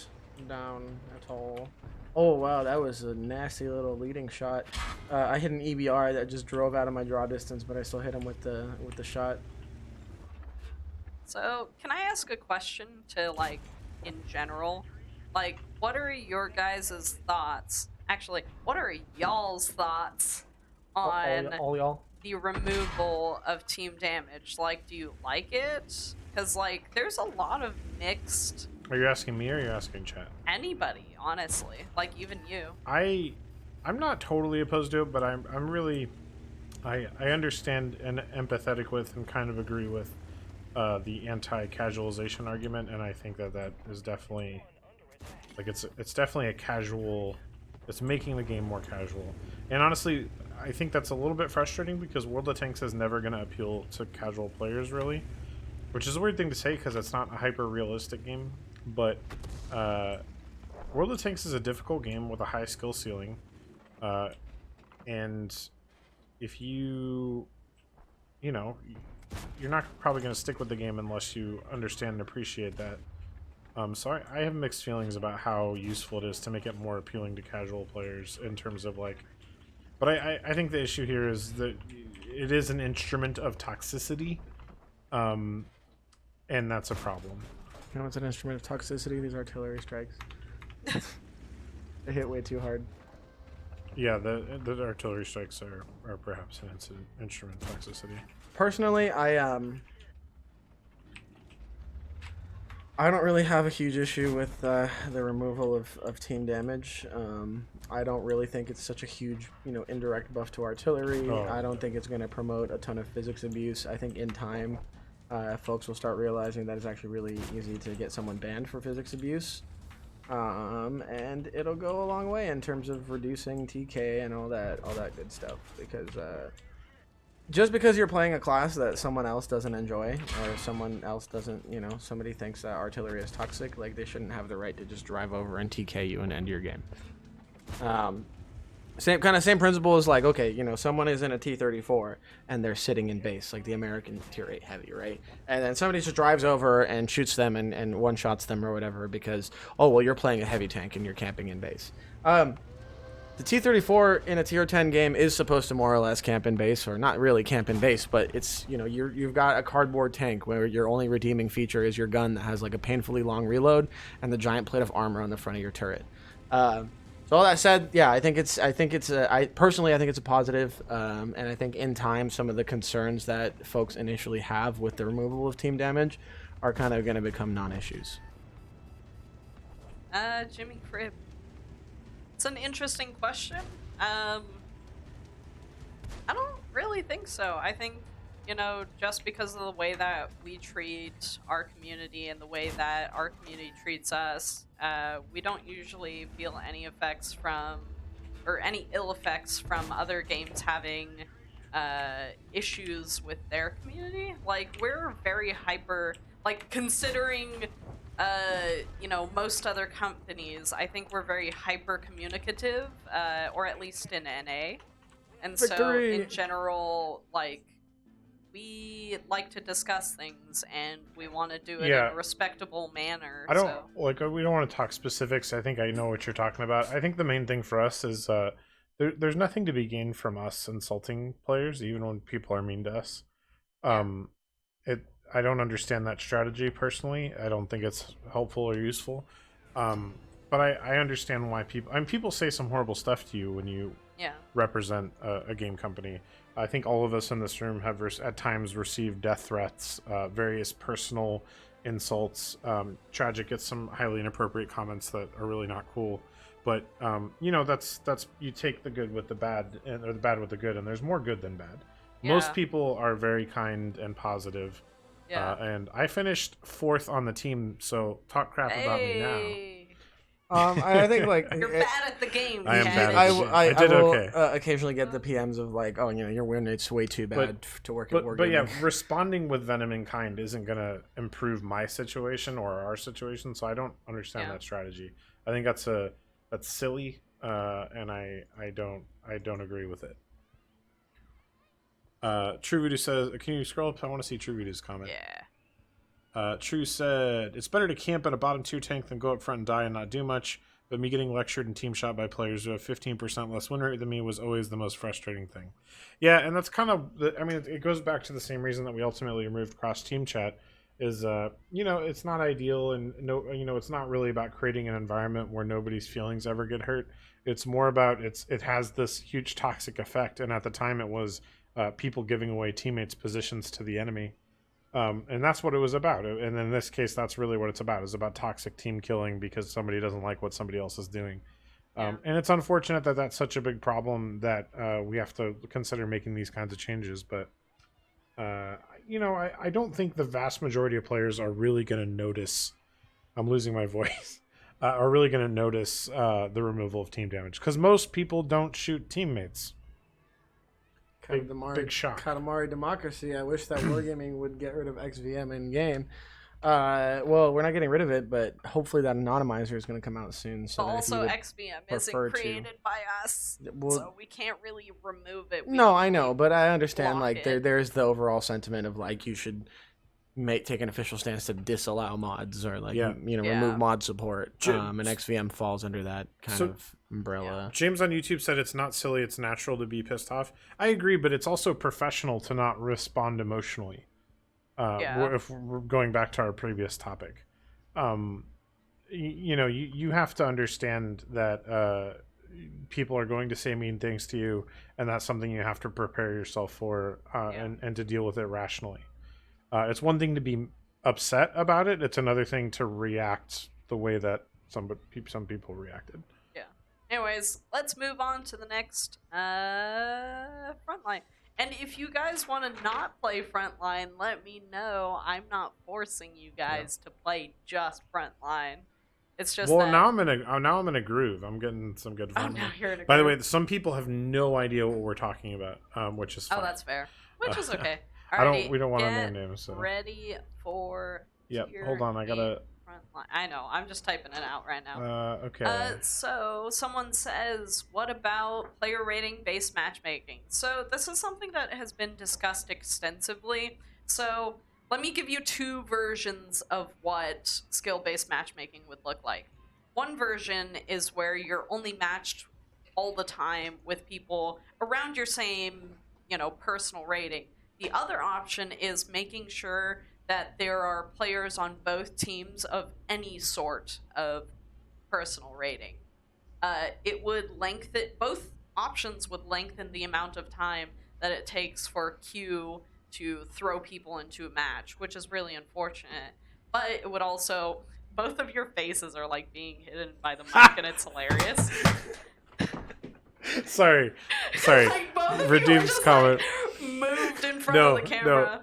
down at all. Oh wow, that was a nasty little leading shot. I hit an EBR that just drove out of my draw distance, but I still hit him with the shot.
So, can I ask a question to, like, in general? Like, what are your guys' thoughts? Actually, what are y'all's thoughts on
All y'all?
the removal of team damage? Like, do you like it? Because, like, there's a lot of mixed...
Are you asking me or are you asking chat?
Anybody, honestly. Like, even you.
I'm not totally opposed to it, but I'm really... I understand and empathetic with and kind of agree with the anti-casualization argument, and I think that is definitely... Like, it's definitely a casual... It's making the game more casual. And honestly, I think that's a little bit frustrating because World of Tanks is never going to appeal to casual players, really. Which is a weird thing to say because it's not a hyper-realistic game. But World of Tanks is a difficult game with a high skill ceiling. And if you know, you're not probably going to stick with the game unless you understand and appreciate that. So I have mixed feelings about how useful it is to make it more appealing to casual players in terms of like... But I think the issue here is that it is an instrument of toxicity, and that's a problem.
You know what's an instrument of toxicity? These artillery strikes. They hit way too hard.
Yeah, the artillery strikes are perhaps an instrument of toxicity.
Personally, I don't really have a huge issue with the removal of team damage. I don't really think it's such a huge, you know, indirect buff to artillery. I don't think it's going to promote a ton of physics abuse. I think in time, folks will start realizing that it's actually really easy to get someone banned for physics abuse. And it'll go a long way in terms of reducing TK and all that good stuff. Because just because you're playing a class that someone else doesn't enjoy, or someone else doesn't, you know, somebody thinks that artillery is toxic, like, they shouldn't have the right to just drive over and TK you and end your game. Same principle as, like, okay, you know, someone is in a T-34 and they're sitting in base, like the American Tier 8 Heavy, right? And then somebody just drives over and shoots them and one-shots them or whatever because, oh, well, you're playing a heavy tank and you're camping in base. The T-34 in a Tier 10 game is supposed to more or less camp in base, or not really camp in base, but it's, you know, you've got a cardboard tank where your only redeeming feature is your gun that has like a painfully long reload and the giant plate of armor on the front of your turret. So all that said, yeah, I personally think it's a positive, and I think in time some of the concerns that folks initially have with the removal of team damage are kind of going to become non-issues.
Jimmy Crib. It's an interesting question. I don't really think so. I think, you know, just because of the way that we treat our community and the way that our community treats us, we don't usually feel any effects from, or any ill effects from other games having issues with their community. Like, we're very hyper, like, considering most other companies, I think we're very hyper communicative, or at least in NA. And so
Victory!
in general, like, we like to discuss things and we want to do it in a respectable manner.
I don't we don't want to talk specifics. I think I know what you're talking about. I think the main thing for us is there's nothing to be gained from us insulting players, even when people are mean to us. I don't understand that strategy personally. I don't think it's helpful or useful. But I understand why people say some horrible stuff to you when you represent a game company. I think all of us in this room have at times received death threats, various personal insults. Tragic gets some highly inappropriate comments that are really not cool. But that's you take the good with the bad, or the bad with the good, and there's more good than bad. Most people are very kind and positive. And I finished 4th on the team, so talk crap about me now.
I think like
you're bad at the game.
I am bad.
I
did
will,
okay.
Occasionally get the PMs of like, oh, your win rate's way too bad to work at Wargaming.
But yeah, responding with venom in kind isn't gonna improve my situation or our situation, so I don't understand that strategy. I think that's silly, and I don't agree with it. True Voodoo says, can you scroll up? I want to see True Voodoo's comment. True said, it's better to camp in a bottom tier tank than go up front and die and not do much, but me getting lectured and team shot by players who have 15% less win rate than me was always the most frustrating thing. Yeah, and that's kind of, it goes back to the same reason that we ultimately removed cross team chat is, it's not ideal, and it's not really about creating an environment where nobody's feelings ever get hurt. It's more about, it has this huge toxic effect, and at the time it was people giving away teammates' positions to the enemy. And that's what it was about. And in this case, that's really what it's about. It's about toxic team killing because somebody doesn't like what somebody else is doing. And it's unfortunate that that's such a big problem that we have to consider making these kinds of changes. But, I don't think the vast majority of players are really going to notice. I'm losing my voice. Are really going to notice the removal of team damage. Because most people don't shoot teammates. Big shock.
Katamari democracy. I wish that Wargaming would get rid of XVM in game. Well, we're not getting rid of it, but hopefully that anonymizer is going to come out soon. So
also, XVM isn't created by us, so we can't really remove it.
No, I know, but I understand. Like there's the overall sentiment of like you should take an official stance to disallow mods or remove mod support. And XVM falls under that kind of umbrella.
James on YouTube said it's not silly, it's natural to be pissed off. I agree, but it's also professional to not respond emotionally. If we're going back to our previous topic, you have to understand that people are going to say mean things to you, and that's something you have to prepare yourself for and to deal with it rationally. It's one thing to be upset about it. It's another thing to react the way that some people reacted.
Yeah. Anyways, let's move on to the next frontline. And if you guys want to not play frontline, let me know. I'm not forcing you guys to play just frontline. It's just
now I'm in a groove. I'm getting some good fun.
Now you're in a groove.
By the way, some people have no idea what we're talking about, which is fine.
Oh, that's fair. Which is okay.
We don't want to name names. So.
Ready for.
Hold on. I gotta.
Frontline. I know. I'm just typing it out right now.
Okay.
So someone says, "What about player rating based matchmaking?" So this is something that has been discussed extensively. So let me give you two versions of what skill based matchmaking would look like. One version is where you're only matched all the time with people around your same, personal rating. The other option is making sure that there are players on both teams of any sort of personal rating. Both options would lengthen the amount of time that it takes for Q to throw people into a match, which is really unfortunate. But it would also, both of your faces are like being hidden by the mic, and it's hilarious.
Sorry.
Like
Redeem's comment.
Moved in front of the camera.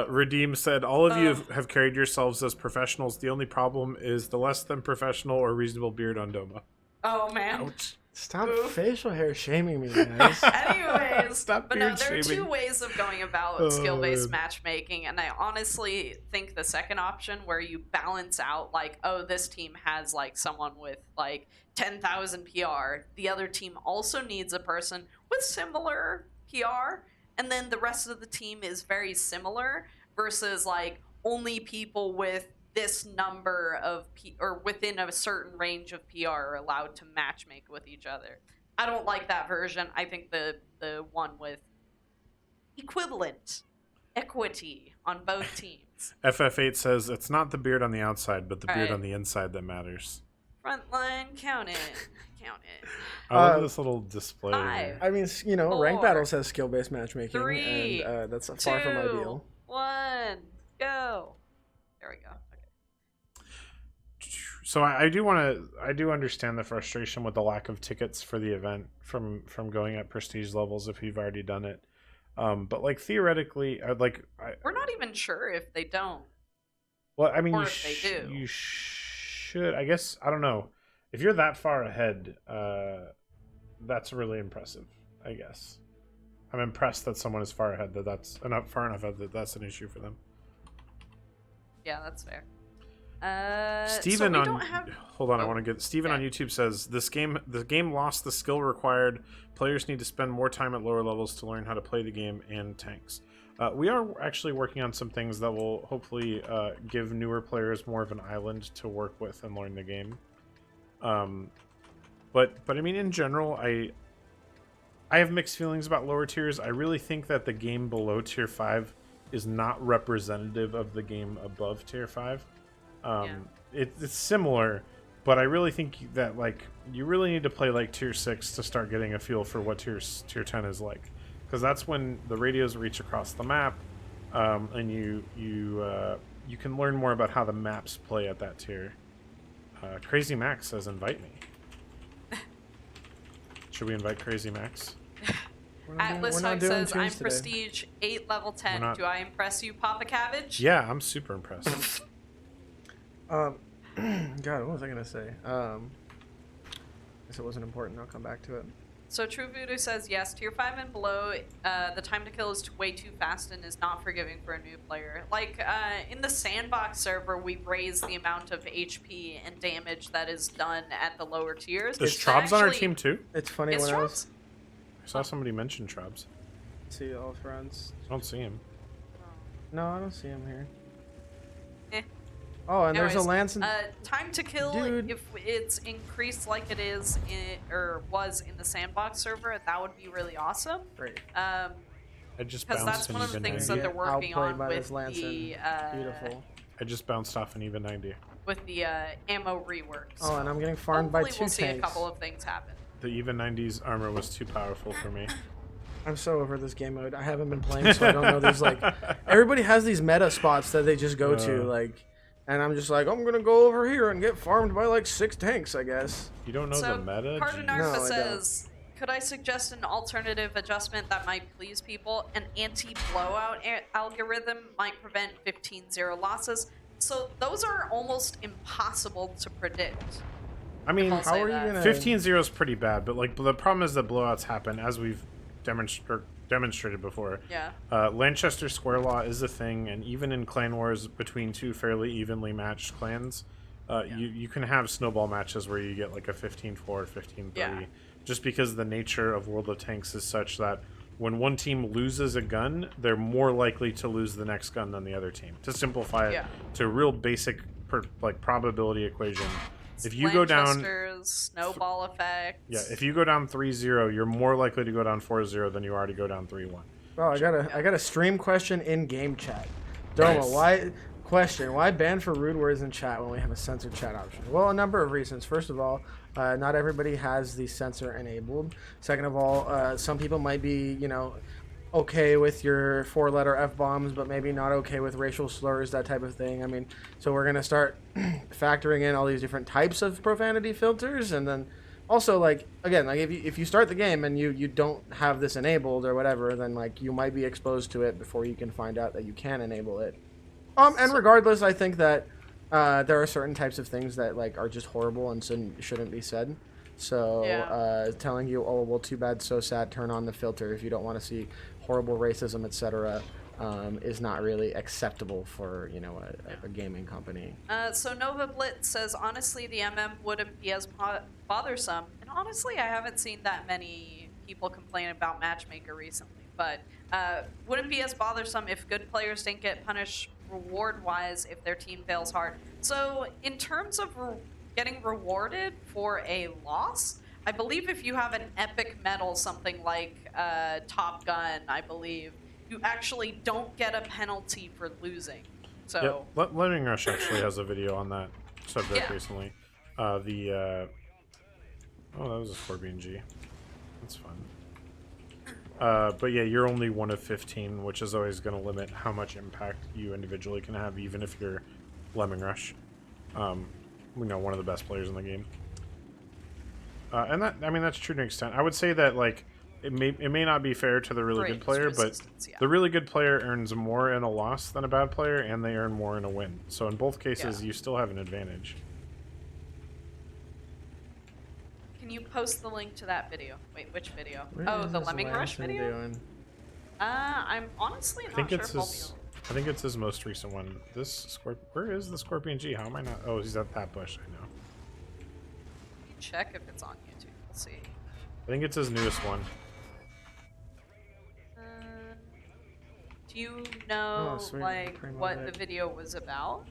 Redeem said, all of you have carried yourselves as professionals. The only problem is the less than professional or reasonable beard on Domo.
Oh man.
Ouch.
Stop
Oof.
facial hair shaming me, guys.
Anyways,
Stop
but no,
beard
there are two
shaming.
ways of going about
Oh,
skill-based
man.
matchmaking, and I honestly think the second option, where you balance out, like, oh, this team has like someone with like 10,000 PR, the other team also needs a person with similar PR, and then the rest of the team is very similar, versus like only people with this number of or within a certain range of PR are allowed to matchmake with each other. I don't like that version. I think the one with equity on both teams.
FF8 says it's not the beard on the outside, but the beard
Right.
on the inside that matters.
Frontline, count it. Count it.
I love this little display.
5,
I mean, you know, rank
4,
battles has skill-based matchmaking,
3,
and that's
2,
far from ideal.
1, go. There we go. Okay.
So I do understand the frustration with the lack of tickets for the event from going at prestige levels if you've already done it. But like theoretically,
We're not even sure if they don't.
well, I mean,
or
you,
if they do.
you should. I guess I don't know if you're that far ahead. That's really impressive. I guess I'm impressed that someone is far ahead. That's far enough ahead that that's an issue for them.
Yeah, that's fair.
Steven
so we
on
don't have...
hold on, I
Oh,
want to get Steven
okay.
on YouTube says the game lost the skill required. Players need to spend more time at lower levels to learn how to play the game and tanks. We are actually working on some things that will hopefully give newer players more of an island to work with and learn the game. But I mean, in general, I have mixed feelings about lower tiers. I really think that the game below tier 5 is not representative of the game above tier 5. It's similar, but I really think that like you really need to play like tier 6 to start getting a feel for what tier 10 is like, because that's when the radios reach across the map, and you can learn more about how the maps play at that tier. Crazy Max says invite me. Should we invite Crazy Max?
Atlas
not
Hug
doing
says,
tunes
I'm
today."
prestige 8 level 10.
not-
Do I impress you, Papa Cabbage?
Yeah, I'm super impressed.
God, what was I gonna say? Guess it wasn't important. I'll come back to it.
So True Voodoo says, yes, tier 5 and below, the time to kill is way too fast and is not forgiving for a new player. Like, in the sandbox server, we've raised the amount of HP and damage that is done at the lower tiers.
Is
And
Trobs on our
actually-
team too?
It's funny
Is
when I was
Trobs?
I saw somebody mention Trobs.
see all friends.
I don't see him.
No, I don't see him here.
Eh.
Oh, and
Anyways,
there's a lance and
time to kill,
Dude.
if it's increased like it is or was in the sandbox server, that would be really awesome.
great.
I just
Because
bounced
that's
an
one of the
even
things
90.
that they're working
Outplayed
on
by
with
this lance
the
Beautiful.
I just bounced off an even 90.
with the ammo reworks.
Oh, and I'm getting farmed by
Hopefully
2
we'll see
tanks.
a couple of things happen.
The even 90's armor was too powerful for me.
I'm so over this game mode. I haven't been playing, so I don't know. There's like everybody has these meta spots that they just go to, like, and I'm just like, I'm gonna go over here and get farmed by like 6 tanks, I guess.
You don't know
So,
the meta? Jeez.
Cardinarca
No, I don't.
says, could I suggest an alternative adjustment that might please people? An anti-blowout algorithm might prevent 15-0 losses. So those are almost impossible to predict.
I mean,
I'll say
How are you
that.
gonna?
15-0 is pretty bad, but like the problem is that blowouts happen, as we've demonstrated before.
Yeah.
Lanchester Square Law is a thing, and even in clan wars between 2 fairly evenly matched clans, you can have snowball matches where you get like a 15-4, 15-3,
Yeah.
just because the nature of World of Tanks is such that when one team loses a gun, they're more likely to lose the next gun than the other team. To simplify it
Yeah.
to a real basic probability equation, if you go down,
Lanchester's snowball effect.
yeah, if you go down 3-0, you're more likely to go down 4-0 than you are to go down 3-1.
Oh, I got a stream question in game chat. Domo,
Nice.
why ban for rude words in chat when we have a censored chat option? Well, a number of reasons. First of all, not everybody has the censor enabled. Second of all, some people might be, okay with your 4-letter F-bombs, but maybe not okay with racial slurs, that type of thing. I mean, so we're going to start factoring in all these different types of profanity filters, and then also, like, again, like if you start the game and you don't have this enabled or whatever, then like you might be exposed to it before you can find out that you can enable it. And regardless, I think that there are certain types of things that like are just horrible and shouldn't be said. So
Yeah.
telling you, oh well, too bad, so sad, turn on the filter if you don't want to see horrible racism, etc., is not really acceptable for a gaming company.
So Nova Blitz says, honestly, the MM wouldn't be as bothersome. And honestly, I haven't seen that many people complain about Matchmaker recently. But wouldn't be as bothersome if good players didn't get punished reward-wise if their team fails hard. So in terms of getting rewarded for a loss, I believe if you have an epic medal, something like Top Gun, I believe, you actually don't get a penalty for losing. So
Lemming Rush actually has a video on that subject
Yeah.
recently. Oh, that was a Scorpion G. That's fun. But yeah, you're only one of 15, which is always going to limit how much impact you individually can have, even if you're Lemming Rush. One of the best players in the game. And that's true to an extent. I would say that like it may not be fair to the really good player, but the really good player earns more in a loss than a bad player, and they earn more in a win. So in both cases, you still have an advantage.
Can you post the link to that video? Wait, which video?
Where is
The
this
Lemming Rush
Lansing
video?
doing?
I'm honestly not sure if I'll be able.
I think it's his most recent one. Where is the Scorpion G? How am I not? Oh, he's at that bush. I know.
Let me check if it's on YouTube. Let's see.
I think it's his newest one.
Do you know
sweet.
like
Pretty
what
well
the video was about?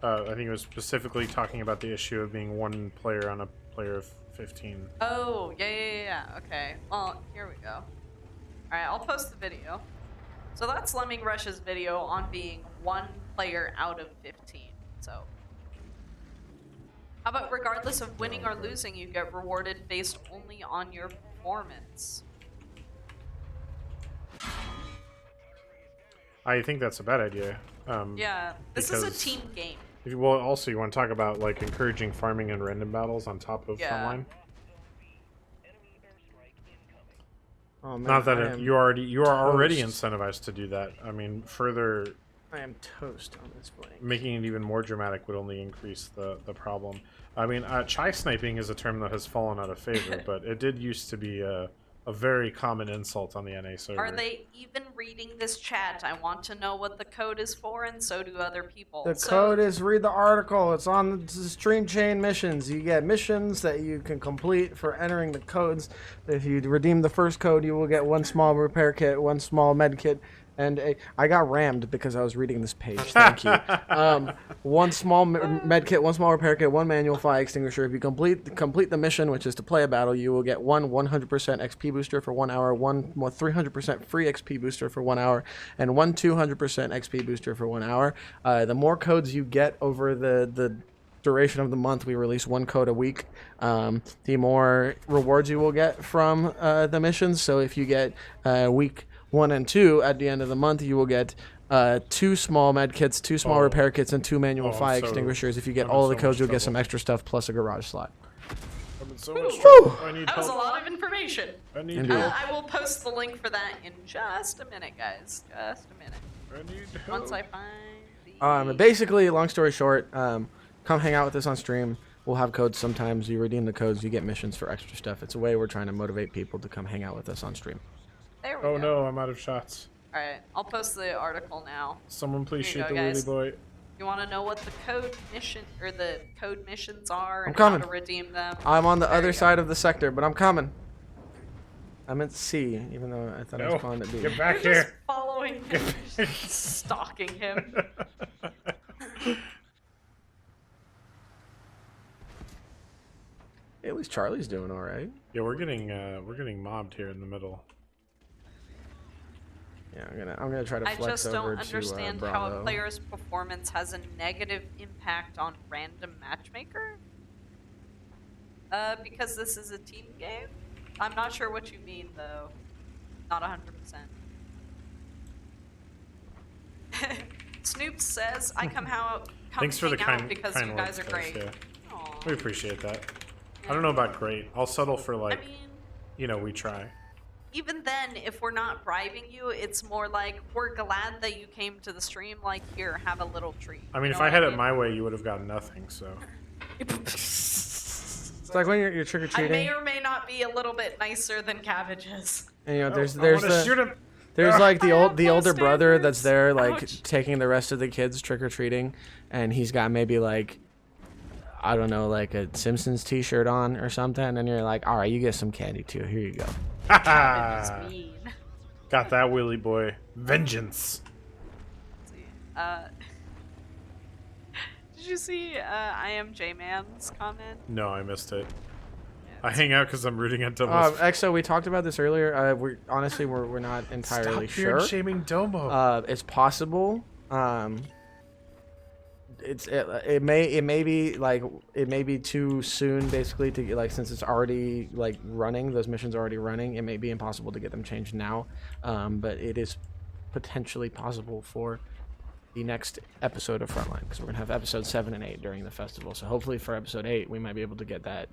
I think it was specifically talking about the issue of being one player on a player of 15.
Oh, yeah. Okay. Well, here we go. All right, I'll post the video. So that's Lemming Rush's video on being one player out of 15. So, how about regardless of winning or losing, you get rewarded based only on your performance?
I think that's a bad idea.
Yeah, this is a team game.
Well, also you want to talk about like encouraging farming and random battles on top of online.
Oh, man,
Not that you are already incentivized to do that. I mean, further
I am toast on this blank.
making it even more dramatic would only increase the problem. I mean, chai sniping is a term that has fallen out of favor, but it did used to be a very common insult on the NA server.
Are they even reading this chat? I want to know what the code is for, and so do other people.
The code is, read the article. It's on the stream chain missions. You get missions that you can complete for entering the codes. If you redeem the first code, you will get one small repair kit, one small med kit, and I got rammed because I was reading this page. Thank you. One small med kit, one small repair kit, one manual fire extinguisher. If you complete the mission, which is to play a battle, you will get one 100% XP booster for 1 hour, one 300% free XP booster for 1 hour, and one 200% XP booster for 1 hour. The more codes you get over the duration of the month, we release one code a week, the more rewards you will get from the missions. So if you get week 1 and 2 at the end of the month, you will get 2 small med kits, 2 small repair kits, and 2 manual fire extinguishers. If you get all of the codes, you'll get some extra stuff plus a garage slot.
I'm in so much trouble. I need
That was a
help.
lot of information.
I need
Indeed.
help.
I will post the link for that in just a minute, guys. Just a minute.
I need help.
Once I find the...
Basically, long story short, come hang out with us on stream. We'll have codes sometimes. You redeem the codes, you get missions for extra stuff. It's a way we're trying to motivate people to come hang out with us on stream.
There we go.
Oh no, I'm out of shots.
Alright, I'll post the article now.
Someone please
Here
shoot
you
the
go,
wheelie
guys.
boy.
You want to know what the code mission or the code missions are and
coming.
how to redeem them?
I'm on the
There
other
you go.
side of the sector, but I'm coming. I'm at C, even though I thought I
No,
was calling it B.
get back
You're just
here.
following him, stalking him.
At least Charlie's doing all right.
Yeah, we're getting mobbed here in the middle.
Yeah, I'm gonna try to
I
flex
just
over
don't
to
understand how
Bravo.
a player's performance has a negative impact on random matchmaker. Because this is a team game? I'm not sure what you mean, though. Not 100%. Snoop says, I come
Thanks for the
hang out
kind
because
kind
you
words,
guys are
guys,
great.
yeah.
Aw.
We appreciate that. I don't know about great. I'll settle for
I
like,
mean,
we try.
even then, if we're not bribing you, it's more like, we're glad that you came to the stream, like, here, have a little treat.
I mean,
You
if
know
I
what
had it my way, you would have gotten nothing. So
It's like when you're trick or
I may
treating,
or may not be a little bit nicer than Cabbage's.
and you know there's
I wanna shoot
the
him.
there's like
I have
the
low
older brother that's
standards.
there like
Ouch.
taking the rest of the kids trick or treating, and he's got maybe like, I don't know, like a Simpsons T-shirt on or something, and you're like, all right, you get some candy too. Here you go.
Cabbage is mean.
Got that, Willy boy. Vengeance.
Let's see. Did you see I am J-Man's comment?
No, I missed it.
Yeah,
I hang out because I'm rooting at Domo's.
Exo, we talked about this earlier. We're honestly we're not entirely
Stop
sure.
beard shaming Domo.
It's possible. It may be too soon, basically, to get, like, since it's already like running, those missions are already running. It may be impossible to get them changed now, but it is potentially possible for the next episode of Frontline, because we're gonna have episode 7 and 8 during the festival. So hopefully for episode 8 we might be able to get that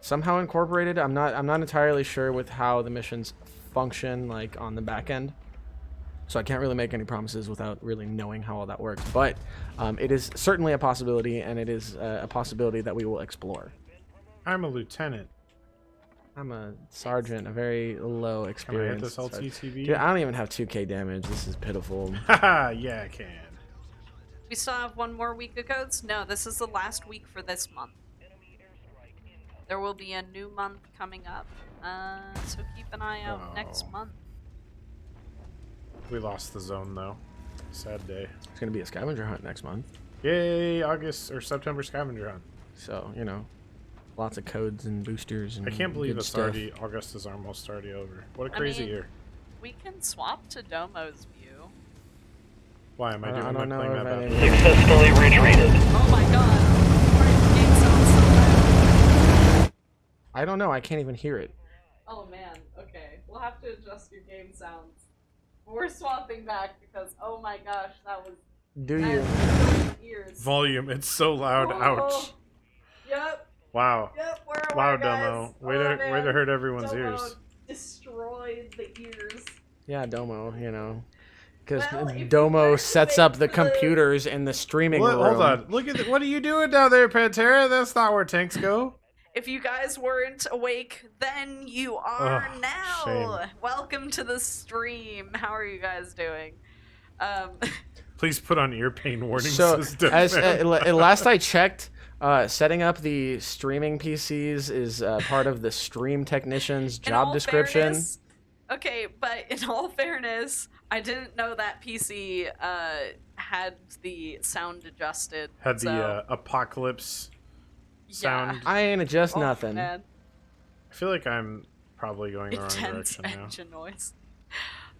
somehow incorporated. I'm not entirely sure with how the missions function like on the back end. So I can't really make any promises without really knowing how all that works. But it is certainly a possibility, and it is a possibility that we will explore.
I'm a lieutenant.
I'm a sergeant, a very low
Can I hit
experience.
this LTTV?
Dude, I don't even have 2k damage. This is pitiful.
Haha, yeah, I can.
We still have one more week of codes? No, this is the last week for this month. There will be a new month coming up, so keep an eye out next
Oh.
month.
We lost the zone, though. Sad day.
It's going to be a scavenger hunt next month.
Yay, August or September scavenger hunt.
So, you know, lots of codes and boosters and
I can't believe
good
it's
stuff.
already, August is almost already over. What a
I
crazy
mean-
year.
We can swap to Domo's view.
Why am I
I
doing
don't
my
know
playing
if
that
any-
bad?
Successfully retreated.
Oh my god. Your game sounds so bad.
I don't know. I can't even hear it.
Oh man, okay. We'll have to adjust your game sounds. We're swapping back because, oh my gosh, that was...
Do you?
Ears.
Volume, it's so loud.
Oh.
Ouch.
Yep,
Wow.
yep, where am
Wow,
I, guys?
Domo. Way
Oh,
to
man.
hurt everyone's
Domo
ears.
destroyed the ears.
Yeah, Domo, you know. Because
Well, if you
Domo sets up the
activate the-
computers in the streaming room.
Hold on. Look at what are you doing down there, Pantera? That's not where tanks go.
If you guys weren't awake, then you are
Ugh,
now.
shame.
Welcome to the stream. How are you guys doing?
Please put on ear pain warning
So,
system.
as
man.
last I checked, setting up the streaming PCs is part of the stream technician's
In
job
all
description.
fairness- okay, but in all fairness, I didn't know that PC had the sound adjusted.
Had the
so,
apocalypse
yeah.
sound.
I ain't adjust
Oh,
nothing.
man.
I feel like I'm probably going the wrong
Intense
direction now.
engine noise.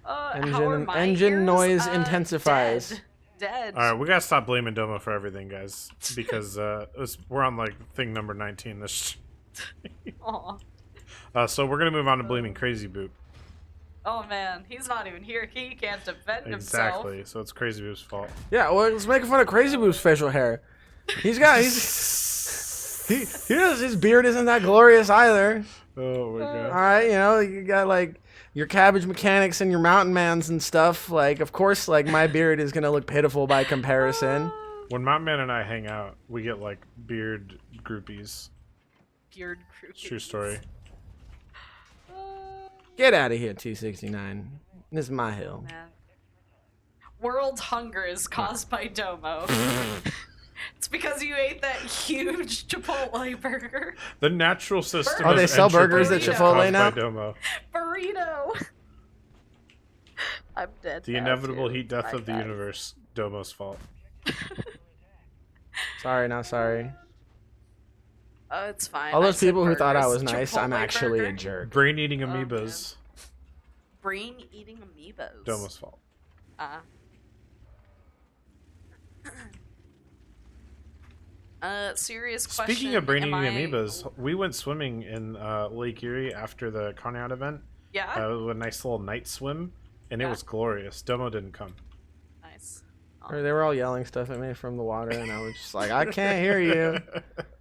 How are my
Engine
ears?
noise intensifies.
Dead.
All right, we gotta stop blaming Domo for everything, guys, because we're on like thing number 19. This,
Aw.
so we're gonna move on to blaming Crazy Boot.
Oh man, he's not even here. He can't defend himself.
Exactly. So it's Crazy Boot's fault.
Yeah, well, let's make fun of Crazy Boob's facial hair. He his beard isn't that glorious either.
Oh my
All
god.
right, you know, you got like your Cabbage mechanics and your mountain mans and stuff. Like, of course, like my beard is gonna look pitiful by comparison.
When Mountain Man and I hang out, we get like beard groupies.
Beard groupies.
True story.
Get out of here, T69. This is my hill.
Man. World hunger is caused by Domo. It's because you ate that huge Chipotle burger.
The natural system.
Oh,
of
they sell
entropy
burgers
at
is
Chipotle
caused by
now?
Domo.
Burrito. I'm dead.
The
now,
inevitable
too.
heat death
Bye,
of the
guys.
universe. Domo's fault.
Sorry, not sorry.
Oh, it's fine.
All
I
those
said
people who thought I
burgers.
was nice, I'm
Chipotle
actually a
burger?
jerk.
Brain eating
Oh,
amoebas.
Brain eating amoebas.
Domo's fault.
Serious question.
Speaking of brain eating
am I-
amoebas, we went swimming in Lake Erie after the Conrad event.
Yeah.
It was a nice little night swim, and it
Yeah.
was glorious. Domo didn't come.
Nice.
Or they were all yelling stuff at me from the water, and I was just like, I can't hear you.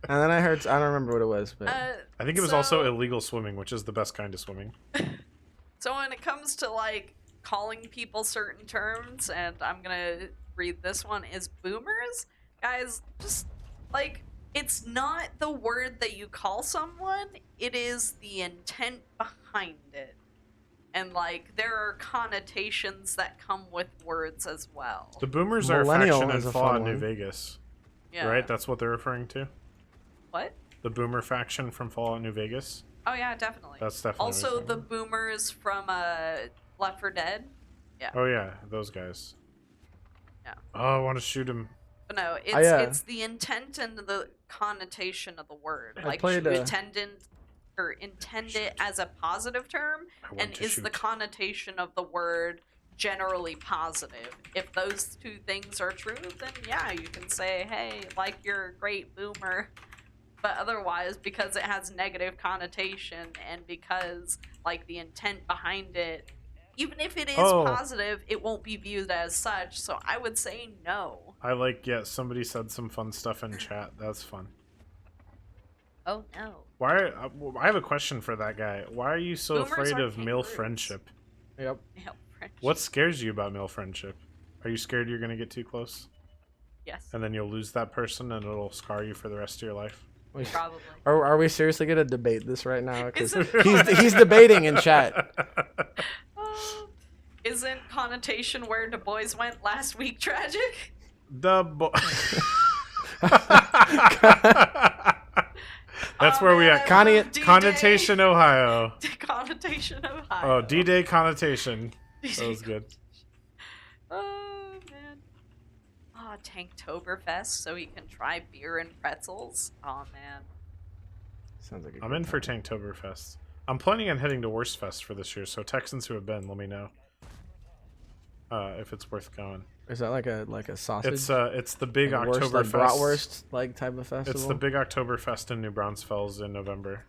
And then I heard, I don't remember what it was, but
I think it was also illegal swimming, which is the best kind of swimming.
So when it comes to like calling people certain terms, and I'm gonna read this one, is boomers, guys. Just like It's not the word that you call someone, it is the intent behind it. And, like, there are connotations that come with words as well.
The boomers are a
Millennial
faction in
is a
Fallout
fun
New
one.
Vegas.
Yeah.
Right? That's what they're referring to?
What?
The boomer faction from Fallout New Vegas?
Oh, yeah, definitely.
That's definitely
Also,
what
the
it's
boomers from Left 4 Dead. Yeah.
Oh, yeah, those guys.
Yeah.
Oh, I want to shoot him.
But no, it's it's the intent and the connotation of the word.
I
Like,
played,
you intend it as a positive term,
I want
and
to
is the
shoot.
connotation of the word generally positive. If those two things are true, then yeah, you can say, hey, like, you're a great boomer. But otherwise, because it has negative connotation and because, like, the intent behind it, even if it is positive, it won't be viewed as such. So I would say no.
I like, yeah, somebody said some fun stuff in chat. That's fun.
Oh, no.
Why? I have a question for that guy. Why are you so
Boomers
afraid
are
of male
kangaroos.
friendship?
Yep.
Male friendship.
What scares you about male friendship? Are you scared you're going to get too close?
Yes,
And then you'll lose that person and it'll scar you for the rest of your life?
probably.
Are we seriously gonna debate this right now? Because
Isn't-
he's debating in chat.
Isn't connotation where Du Bois went last week tragic?
The That's where we at.
D-Day.
Connotation, Ohio.
Connotation Ohio.
Oh, D-Day connotation. That was good.
Oh, man. Oh, Tanktoberfest, so he can try beer and pretzels. Oh, man.
Sounds like
I'm in for Tanktoberfest. I'm planning on heading to Wurstfest for this year, so Texans who have been, let me know if it's worth going.
Is that like a sausage?
It's the big
like
Oktoberfest.
like bratwurst like type of festival.
It's the big Oktoberfest in New Braunfels in November.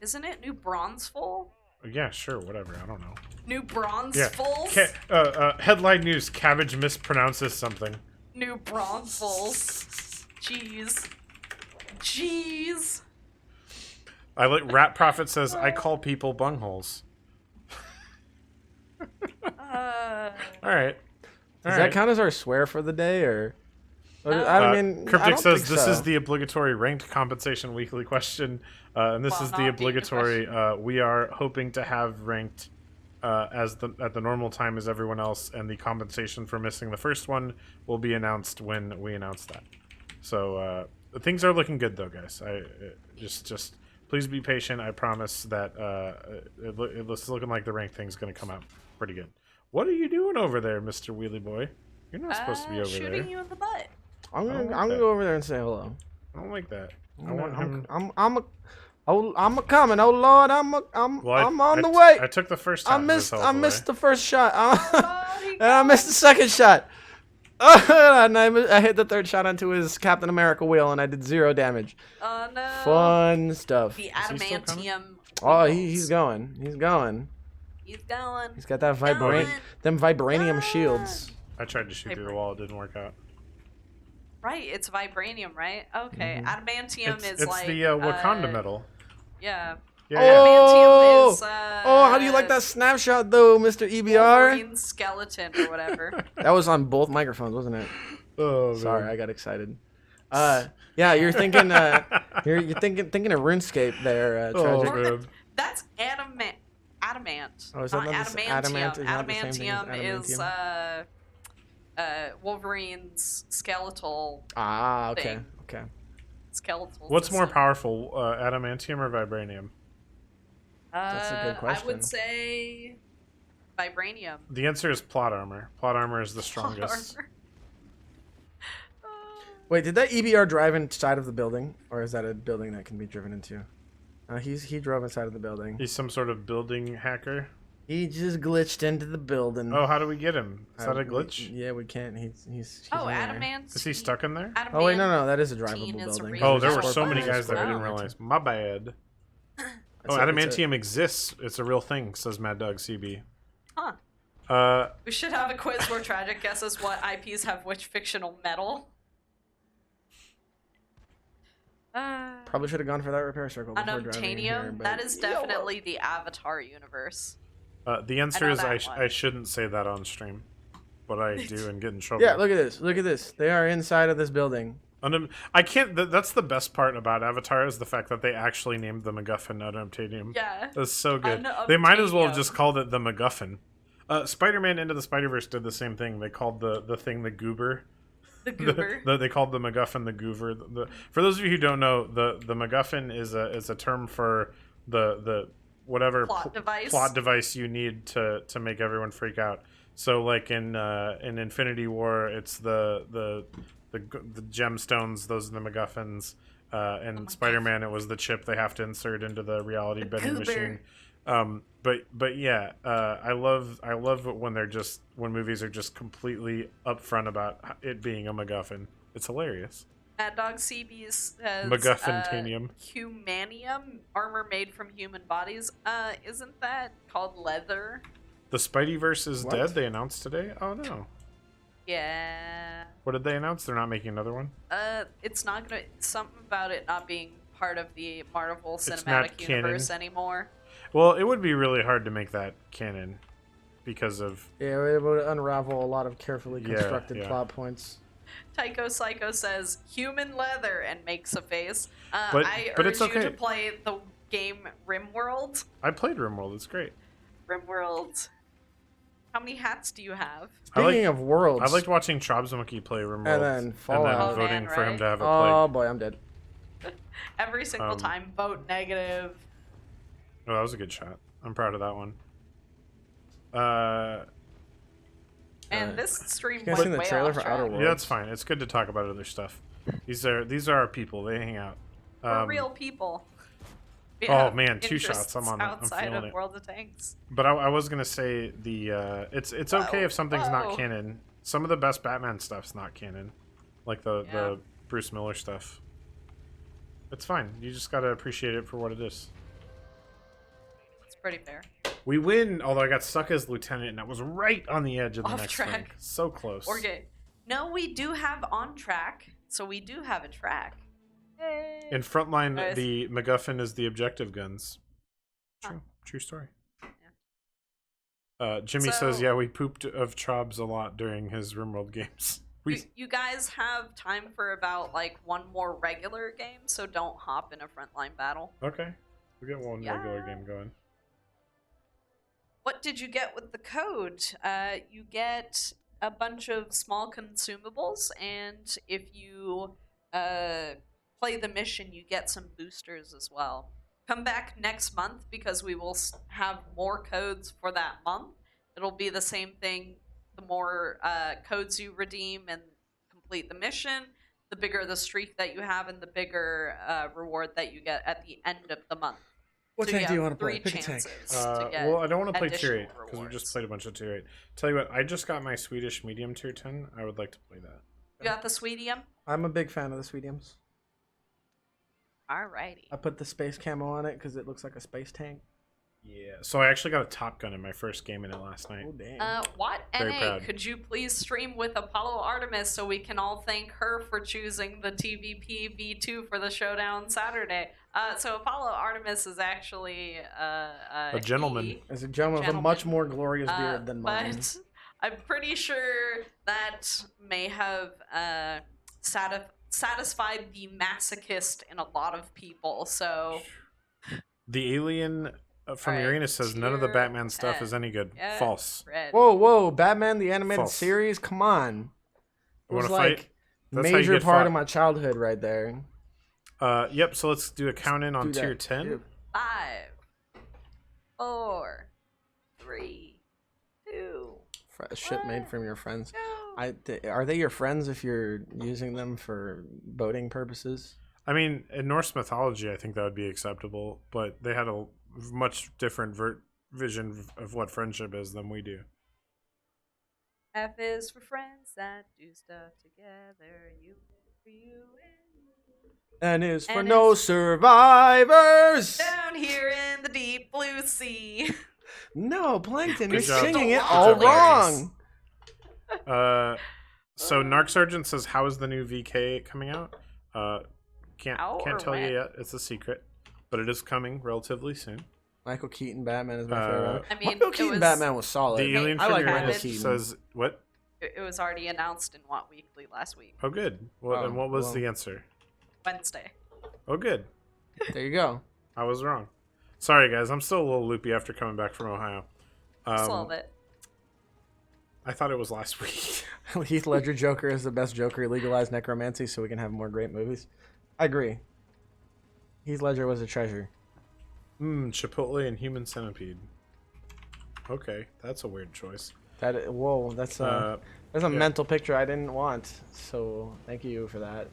Isn't it New Braunfels?
Yeah, sure, whatever. I don't know.
New
Yeah.
Braunfels?
Headline news: Cabbage mispronounces something.
New Braunfels. Jeez. Jeez.
I like Rat Prophet says I call people bungholes. All right.
Does that count as our swear for the day, or? I mean,
Cryptic
I don't
says
think
this
so.
is the obligatory ranked compensation weekly question, and this
Well,
is the
not being a
obligatory. We are hoping to have ranked at the normal time as everyone else, and the compensation for missing the first one will be announced when we announce that. So things are looking good, though, guys. Just please be patient. I promise that it's looking like the ranked thing's going to come out pretty good. What are you doing over there, Mr. Wheelie Boy? You're not supposed to be over
shooting
there.
you in the butt.
I'm
I don't
gonna
like that.
go over there and say hello.
I don't like that. I want him.
I'm a coming. Oh Lord, I'm on the
I
way.
I took the first
I
time.
missed the first shot. And I missed the second shot. And I hit the third shot onto his Captain America wheel, and I did 0 damage.
Oh no.
Fun stuff.
The
he still coming?
adamantium.
Oh,
wheels.
he's going. He's going.
He's going.
He's got that
Going.
them vibranium
Going.
shields.
I tried to shoot through the wall. It didn't work out.
Right, it's vibranium, right? Okay, adamantium
It's
is like
the Wakanda metal.
Yeah.
Yeah.
Adamantium is
Oh, how do you like that snapshot though, Mr. EBR?
Wolverine skeleton or whatever.
That was on both microphones, wasn't it?
Oh, man.
Sorry, I got excited. Yeah, you're thinking you're thinking of RuneScape there,
Oh,
Tragic.
man.
That's adamant.
Oh, is that
not
not the
adamantium.
adamant is not the same thing as
Adamantium is Wolverine's skeletal.
Ah, okay,
thing.
okay.
Skeletal.
What's more
system.
powerful, adamantium or vibranium?
That's a good question.
I would say vibranium.
The answer is plot armor. Plot armor is the
Plot
strongest.
armor.
Wait, did that EBR drive inside of the building, or is that a building that can be driven into? He drove inside of the building.
He's some sort of building hacker.
He just glitched into the building.
Oh, how do we get him? Is that a glitch?
Yeah, we can't. He's
Oh,
in there.
adamant.
Is he stuck in there?
Oh wait, no, that is a drivable
Adamantine is a
building.
real
Oh, there were
That's
so
what
many
it
guys
is.
there. I didn't
Wow.
realize. My bad. Oh, adamantium exists. It's a real thing, says Mad Dog CB.
Huh. We should have a quiz where Tragic guesses what IPs have which fictional metal.
Probably should have gone for that repair circle before driving in here,
Unobtainium.
but
That is definitely the Avatar universe.
The answer
I know
is
that one.
I shouldn't say that on stream, but I do and get in trouble.
Yeah, look at this. Look at this. They are inside of this building.
I can't. That's the best part about Avatar is the fact that they actually named the MacGuffin unobtainium.
Yeah.
That's so good. They might as well have just called it the MacGuffin. Spider-Man Into the Spider-Verse did the same thing. They called the thing the Goober.
The Goober.
They called the MacGuffin the Goober. For those of you who don't know, the MacGuffin is a term for the whatever plot device you need to make everyone freak out. So like in Infinity War, it's the gemstones. Those are the MacGuffins. And Spider-Man, it was the chip they have to insert into the reality bending machine. But yeah, I love it when movies are just completely upfront about it being a MacGuffin. It's hilarious.
Mad Dog CB says
MacGuffin-tanium.
Humanium, armor made from human bodies. Isn't that called leather?
The Spideyverse is
What?
dead. They announced today. Oh no.
Yeah.
What did they announce? They're not making another one.
It's not gonna. Something about it not being part of the Marvel
not
Cinematic
canon.
Universe anymore.
Well, it would be really hard to make that canon because of
Yeah, it would unravel a lot of carefully
Yeah,
constructed
yeah.
plot points.
Tycho Psycho says human leather and makes a face.
But
I
it's
urge you
okay.
to play the game Rimworld.
I played RimWorld. It's great.
Rimworld. How many hats do you have?
Speaking of worlds,
I liked watching Trobsmonkey play RimWorld
And then Fallout.
and
Oh,
voting
man,
for him
right?
to have it
oh
played.
boy, I'm dead.
Every single time, vote negative.
Oh, that was a good shot. I'm proud of that one.
And this stream
You guys
went
seen the
way
trailer
off
for
track.
Outer Worlds?
Yeah, that's fine. It's good to talk about other stuff. These are our people. They hang out.
We're real people. We
Oh,
have
man, 2
interests
shots. I'm
outside
feeling
of
it.
World of Tanks.
But I was gonna say it's okay if something's not
whoa.
canon. Some of the best Batman stuff's not canon, like the
Yeah.
Bruce Miller stuff. It's fine. You just gotta appreciate it for what it is.
It's pretty fair.
We win, although I got stuck as lieutenant, and I was right on the edge of the
Off
next
track.
rank. So close.
Okay. No, we do have on track, so we do have a track. Yay.
In Frontline,
Nice.
the MacGuffin is the objective guns. True. True story. Jimmy says,
So-
yeah, we pooped of Trobs a lot during his RimWorld games.
You guys have time for about like one more regular game, so don't hop in a frontline battle.
Okay. We get one regular
Yeah.
game going.
What did you get with the code? You get a bunch of small consumables, and if you play the mission, you get some boosters as well. Come back next month because we will have more codes for that month. It'll be the same thing. The more codes you redeem and complete the mission, the bigger the streak that you have and the bigger reward that you get at the end of the month.
What
So
tank do you
have
want to play?
3
Pick a tank.
chances to get
Well, I don't want to play
additional
tier 8 because we
rewards.
just played a bunch of tier 8. Tell you what, I just got my Swedish medium tier 10. I would like to play that.
You got the Sweetium?
I'm a big fan of the Sweetiums.
Alrighty.
I put the space camo on it because it looks like a space tank.
Yeah. So I actually got a Top Gun in my first game in it last night.
Oh damn.
What
Very
NA,
proud.
could you please stream with Apollo Artemis so we can all thank her for choosing the TVP V2 for the showdown Saturday? So Apollo Artemis is actually
A gentleman.
he,
As a gentleman with a much more glorious beard than mine.
but I'm pretty sure that may have satisfied the masochist in a lot of people. So
The alien from
Alright,
Uranus says none of the
tier
Batman stuff
10.
is any good.
Yeah,
False.
red.
Whoa, Batman the animated
False.
series? Come on. It
You
was
wanna fight?
like
That's how you
major
get
part
fought.
of my childhood right there.
Yep. So let's do a count in on
Do that.
tier 10.
Yep.
5, 4, 3, 2.
Shit made from your friends.
No.
Are they your friends if you're using them for boating purposes?
I mean, in Norse mythology, I think that would be acceptable, but they had a much different vision of what friendship is than we do.
F is for friends that do stuff together. U for you
And is for
And
no
it's-
survivors.
down here in the deep blue sea.
No, Plankton,
Good
you're
job.
singing it
Good
all
job,
wrong.
So Narc Sergeant says, "How is the new VK coming out?" Can't
How or
tell you
when?
yet. It's a secret, but it is coming relatively soon.
Michael Keaton Batman is my
Uh,
favorite.
I mean,
Michael
it
Keaton
was-
Batman was solid.
The alien
I
from
like
Cabbage.
Michael
Uranus
Keaton.
says, "What?"
It was already announced in What Weekly last week.
Oh, good. Well,
Oh,
and what was
well.
the answer?
Wednesday.
Oh, good.
There you go.
I was wrong. Sorry, guys. I'm still a little loopy after coming back from Ohio.
Just a little bit.
I thought it was last week.
Heath Ledger Joker is the best Joker. He legalized necromancy so we can have more great movies. I agree. Heath Ledger was a treasure.
Chipotle and Human Centipede. Okay, that's a weird choice.
Whoa, that's a
yeah.
mental picture I didn't want. So thank you for that.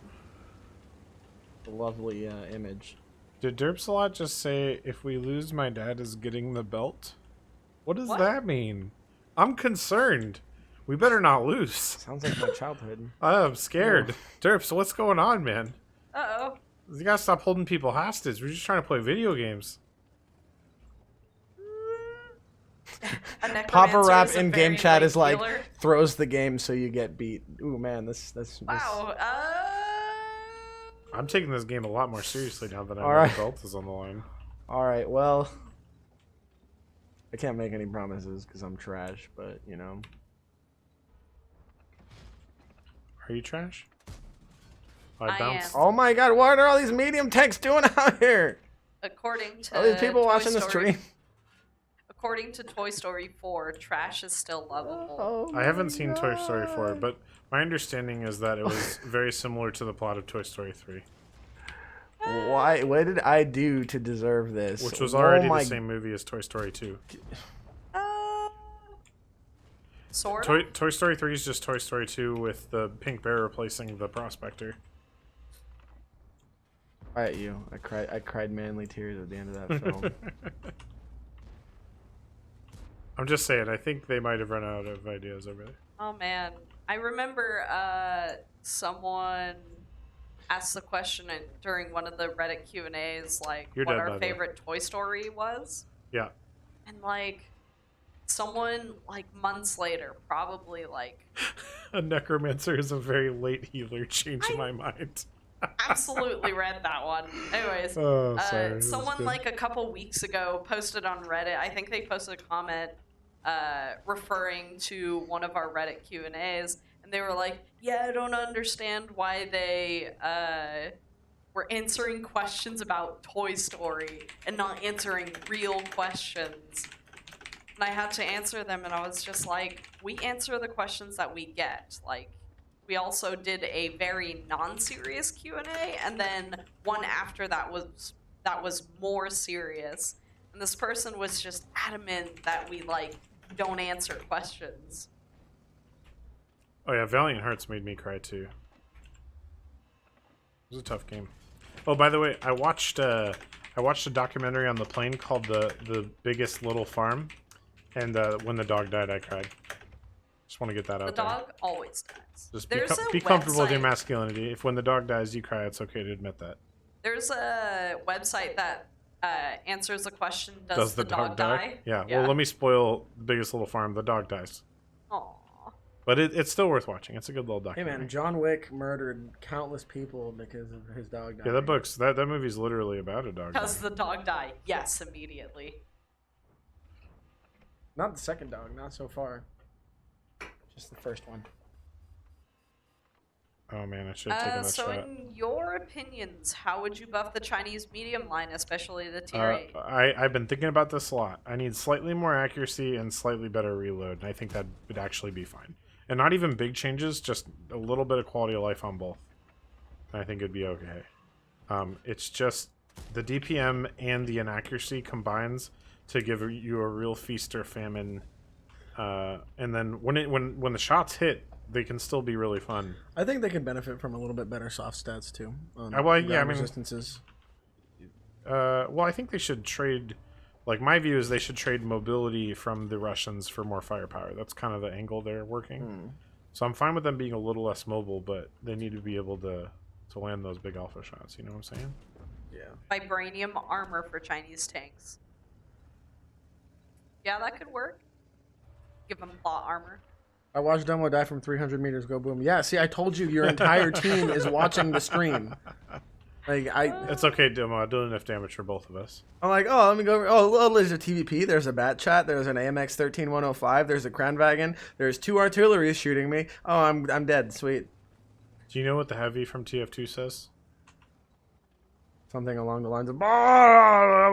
Lovely image.
Did Derpsalot just say, if we lose, my dad is getting the belt? What does
What?
that mean? I'm concerned. We better not lose.
Sounds like my childhood.
I'm scared. Derps, what's going on, man?
Uh-oh.
You gotta stop holding people hostage. We're just trying to play video games.
A necromancer
Papa Rap
is a
in
very
game chat
late
is like
healer.
throws the game so you get beat. Ooh man, this.
Wow.
I'm taking this game a lot more seriously now that I know
All right.
the belt is on the line.
All right, well, I can't make any promises because I'm trash, but you know.
Are you trash?
I
bounced.
am.
Oh my God, what are all these medium tanks doing out here?
According to
All these people
Toy
watching the
Story-
stream.
According to Toy Story 4, trash is still lovable.
Oh
I haven't
my
seen Toy Story 4,
God.
but my understanding is that it was very similar to the plot of Toy Story 3,
Why? What did I do to deserve this?
which was
Oh
already
my-
the same movie as Toy Story 2.
Sort of?
Toy Story 3 is just Toy Story 2 with the pink bear replacing the prospector.
At you. I cried manly tears at the end of that film.
I'm just saying, I think they might have run out of ideas over there.
Oh man, I remember someone asked the question during one of the Reddit Q&As, like
You're
what
dead, by
our
the way.
favorite Toy Story was,
Yeah.
and like someone like months later, probably like
A necromancer is a very late healer. Changed
I-
my mind.
absolutely read that one. Anyways,
Oh, sorry. this is
someone
good.
like a couple weeks ago posted on Reddit. I think they posted a comment referring to one of our Reddit Q&As, and they were like, "Yeah, I don't understand why they were answering questions about Toy Story and not answering real questions." And I had to answer them, and I was just like, "We answer the questions that we get, like." We also did a very non-serious Q&A, and then one after that was more serious. And this person was just adamant that we like don't answer questions.
Oh yeah, Valiant Hearts made me cry too. It was a tough game. Oh, by the way, I watched a documentary on the plane called the Biggest Little Farm, and when the dog died, I cried. Just want to get that
The
out there.
dog always dies.
Just
There's a
be comfortable with your
website-
masculinity. If when the dog dies, you cry, it's okay to admit that.
There's a website that answers the question, does the dog die?
Yeah. Well, let me spoil The Biggest Little Farm. The dog dies.
Aw.
But it's still worth watching. It's a good little
Hey
documentary.
man, John Wick murdered countless people because of his dog dying.
Yeah, that movie's literally about a dog.
Does
dying.
the dog die? Yes, immediately.
Not the second dog, not so far. Just the first one.
Oh man, I should have taken that
So
shot.
in your opinions, how would you buff the Chinese medium line, especially the tier 8?
I've been thinking about this a lot. I need slightly more accuracy and slightly better reload, and I think that would actually be fine. And not even big changes, just a little bit of quality of life on both. And I think it'd be okay. It's just the DPM and the inaccuracy combines to give you a real feast or famine. And then when the shots hit, they can still be really fun.
I think they could benefit from a little bit better soft stats too.
Well, yeah,
ground
I mean-
resistances.
Well, I think they should trade. Like, my view is they should trade mobility from the Russians for more firepower. That's kind of the angle they're working. So I'm fine with them being a little less mobile, but they need to be able to land those big alpha shots. You know what I'm saying?
Yeah.
Vibranium armor for Chinese tanks. Yeah, that could work. Give them plot armor.
I watched Domo die from 300 meters. Go boom. Yeah. See, I told you your entire team is watching the stream. Like
It's okay, Domo. I do enough damage for both of us.
I'm like, oh, let me go. Oh, there's a TVP. There's a bat chat. There's an AMX 13105. There's a Kranwagen. There's 2 artilleries shooting me. Oh, I'm dead. Sweet.
Do you know what the heavy from TF2 says?
Something along the lines of.
I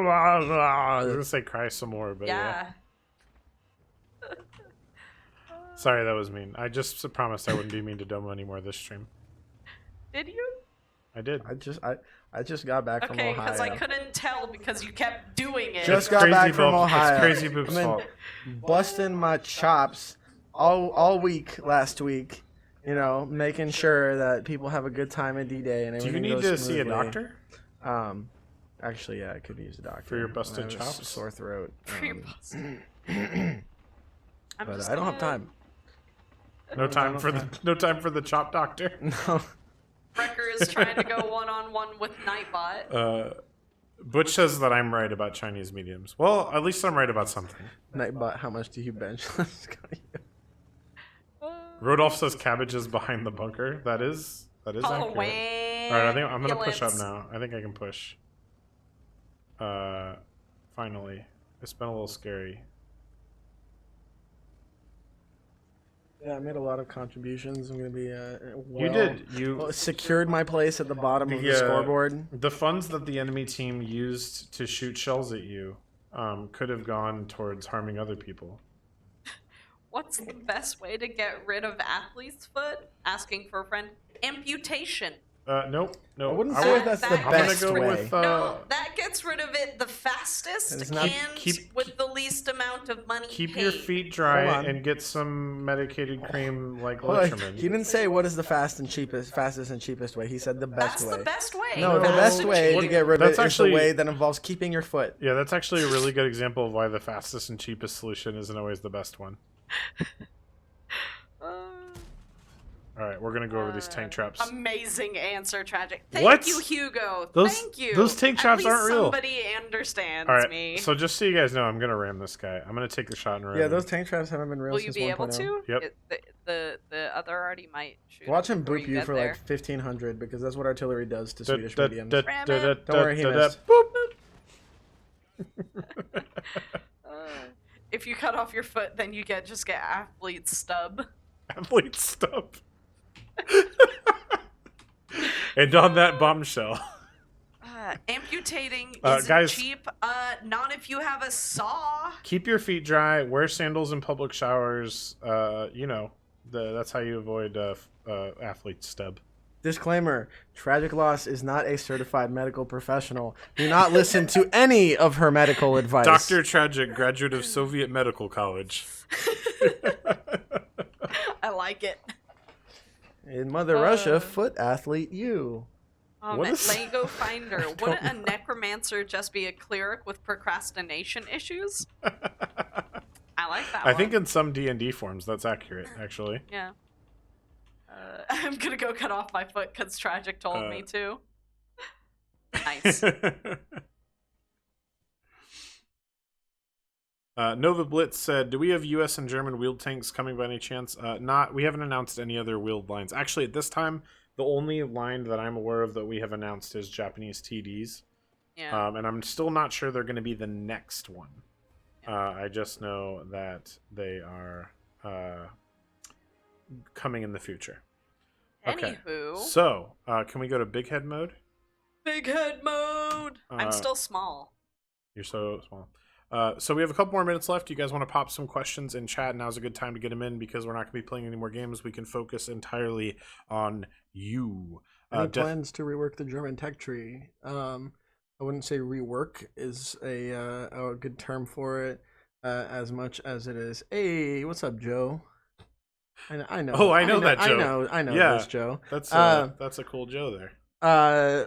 was gonna say cry some more, but yeah. Sorry, that was mean. I just promised I wouldn't be mean to Domo anymore this stream.
Did you?
I did.
I just got back from Ohio.
Okay, because I couldn't tell because you kept doing it.
Just got back from Ohio.
It's Crazy Boop's fault.
Busting my chops all week last week. You know, making sure that people have a good time at D-Day and everything.
Do you need
goes
to see a
smoothly.
doctor?
Actually, yeah, I could use a doctor
For your busted
I have a
chops?
sore throat.
For your busted.
But I don't have time.
No time for the chop doctor.
No.
Wrecker is trying to go one-on-one with Nightbot.
Butch says that I'm right about Chinese mediums. Well, at least I'm right about something.
Nightbot, how much do you bench?
Rodolph says Cabbage is behind the bunker. That is accurate. All right, I think I'm gonna push up now. I think I can push. Finally, it's been a little scary.
Yeah, I made a lot of contributions. I'm gonna be.
You
secured my place at the bottom of the scoreboard.
The funds that the enemy team used to shoot shells at you could have gone towards harming other people.
What's the best way to get rid of athlete's foot? Asking for a friend. Amputation.
Nope.
I wouldn't say that's the best way.
With,
no, that gets rid of it the fastest and
keep
with the least amount of money
Keep
paid.
your feet dry and get some medicated cream like Ultraman.
He didn't say what is the fastest and cheapest way. He said the best way.
That's the best way.
No, the best way to get rid of it is the way that involves keeping your foot.
Yeah, that's actually a really good example of why the fastest and cheapest solution isn't always the best one. All right, we're gonna go over these tank traps.
Amazing answer, Tragic. Thank you, Hugo. Thank you.
Those tank traps aren't real.
Somebody understands
All right,
me.
so just so you guys know, I'm gonna ram this guy. I'm gonna take the shot and ram.
Yeah,
him.
those tank traps haven't been real
Will
since
you be
1.0.
able to?
Yep.
The other already might shoot.
Watch him boop you for like 1,500 because that's what artillery does to Swedish mediums. Don't worry, he missed.
If you cut off your foot, then you just get athlete stub.
Athlete stub. And on that bombshell.
Amputating isn't
guys,
cheap. Not if you have a saw.
Keep your feet dry. Wear sandals in public showers. You know, that's how you avoid athlete stub.
Disclaimer: Tragic Loss is not a certified medical professional. Do not listen to any of her medical advice.
Dr. Tragic, graduate of Soviet Medical College.
I like it.
In Mother Russia, foot athlete you.
Lego Finder. Wouldn't a necromancer just be a cleric with procrastination issues? I like that one.
I think in some D&D forms that's accurate, actually.
Yeah. I'm gonna go cut off my foot because Tragic told me to. Nice.
Nova Blitz said, do we have US and German wheeled tanks coming by any chance? We haven't announced any other wheeled lines. Actually, at this time, the only line that I'm aware of that we have announced is Japanese TDs.
Yeah.
And I'm still not sure they're going to be the next one. I just know that they are coming in the future. Okay.
Anywho.
So, can we go to big head mode?
Big head mode! I'm still small.
You're so small. So we have a couple more minutes left. You guys want to pop some questions in chat? Now's a good time to get them in because we're not going to be playing any more games. We can focus entirely on you.
Any plans to rework the German tech tree? I wouldn't say rework is a good term for it as much as it is. Hey, what's up, Joe? I know.
Oh, I know that Joe.
I know
yeah,
this Joe.
That's a cool Joe there.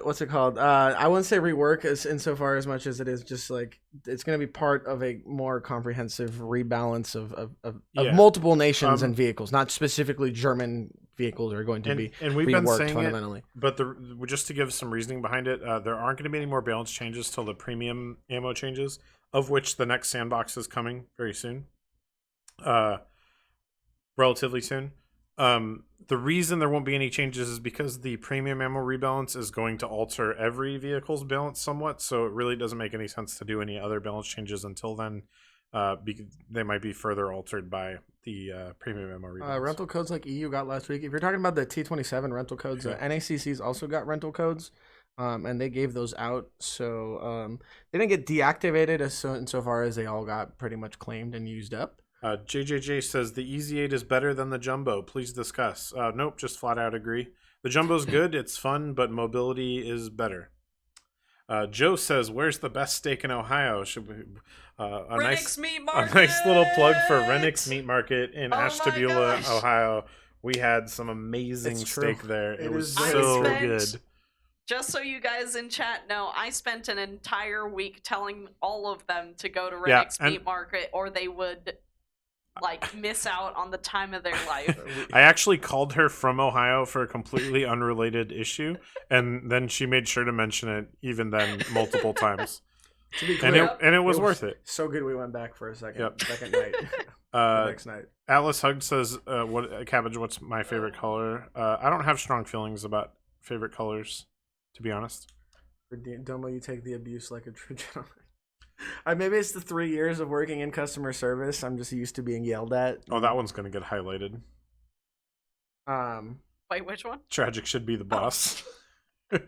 What's it called? I wouldn't say rework insofar as much as it is just like it's going to be part of a more comprehensive rebalance of multiple nations and vehicles, not specifically German vehicles are going to be
and we've
reworked
been saying
fundamentally.
But just to give some reasoning behind it, there aren't going to be any more balance changes till the premium ammo changes, of which the next sandbox is coming very soon, relatively soon. The reason there won't be any changes is because the premium ammo rebalance is going to alter every vehicle's balance somewhat, so it really doesn't make any sense to do any other balance changes until then. They might be further altered by the premium ammo rebalance.
Rental codes like EU got last week. If you're talking about the T27 rental codes, NACC's also got rental codes, and they gave those out. So they didn't get deactivated insofar as they all got pretty much claimed and used up.
JJJ says the Easy 8 is better than the Jumbo. Please discuss. Nope, just flat out agree. The Jumbo's good. It's fun, but mobility is better. Joe says, "Where's the best steak in Ohio?" Should we,
Rennick's Meat Market.
A nice little plug for Rennick's Meat Market in Ashtabula,
gosh.
Ohio. We had some amazing steak there. It was
is
so
very
good.
Just so you guys in chat know, I spent an entire week telling all of them to go to Rennick's Meat Market, or they would miss out on the time of their life.
I actually called her from Ohio for a completely unrelated issue, and then she made sure to mention it even then multiple times.
To be clear,
and it was worth it.
So good we went back for a second.
Yep.
Second night. The next night.
Atlas Hug says, Cabbage, what's my favorite color? I don't have strong feelings about favorite colors, to be honest.
For Domo, you take the abuse like a true gentleman. Maybe it's the 3 years of working in customer service. I'm just used to being yelled at.
Oh, that one's going to get highlighted.
Wait, which one?
Tragic should be the boss.
I'm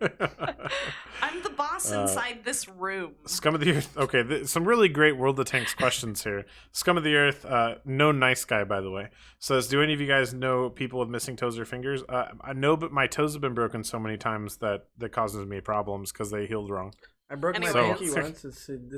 the boss inside this room.
Scum of the Earth. Okay, some really great World of Tanks questions here. Scum of the Earth, no nice guy, by the way, says, do any of you guys know people with missing toes or fingers? I know, but my toes have been broken so many times that causes me problems because they healed wrong.
I broke my pinky once.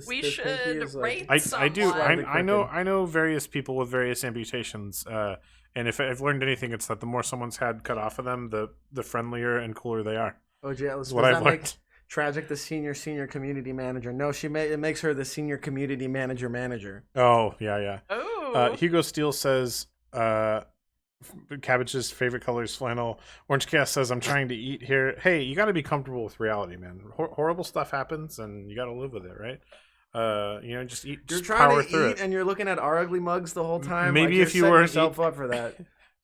We should rate
I do.
someone.
I know various people with various amputations. And if I've learned anything, it's that the more someone's had cut off of them, the friendlier and cooler they are.
Oh, Atlas,
what I've learned.
Tragic the senior community manager. No, it makes her the senior community manager.
Oh, yeah.
Oh.
Hugo Steele says, Cabbage's favorite color is flannel. Orange Chaos says, I'm trying to eat here. Hey, you got to be comfortable with reality, man. Horrible stuff happens, and you got to live with it, right? Just eat.
You're
just
trying
power
to
through
eat,
it.
and you're looking at our ugly mugs the whole time.
Maybe
like
if you weren't
yourself up for that.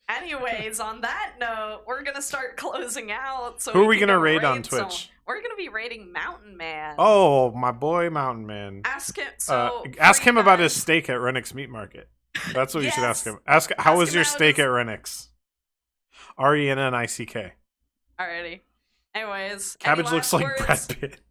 Anyways, on that note, we're gonna start closing out. So
who are we
gonna
gonna raid on Twitch?
We're gonna be raiding Mountain Man.
Oh, my boy, Mountain Man.
Ask him. So
ask him about his steak at Rennick's Meat Market. That's what you should ask him. How was your steak at Rennick's? RENNICK.
Alrighty. Anyways,
Cabbage looks like Brad Pitt.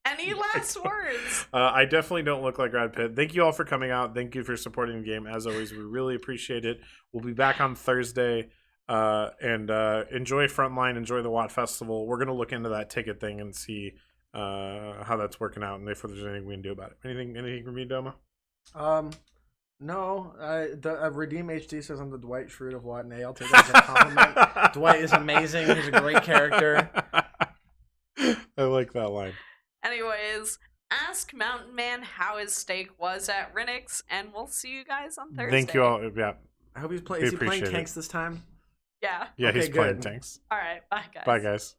Any last words?
I definitely don't look like Brad Pitt. Thank you all for coming out. Thank you for supporting the game. As always, we really appreciate it. We'll be back on Thursday. And enjoy Frontline. Enjoy the Watt Festival. We're going to look into that ticket thing and see how that's working out and if there's anything we can do about it. Anything from me, Domo?
No, Redeem HD says I'm the Dwight Schrute of Watt, and I'll take that as a compliment. Dwight is amazing. He's a great character.
I like that line.
Anyways, ask Mountain Man how his steak was at Rennick's, and we'll see you guys on Thursday.
Thank you all. Yeah.
I hope is he playing tanks this time?
Yeah.
Yeah,
Okay,
he's playing
good.
tanks.
All right. Bye, guys.
Bye, guys.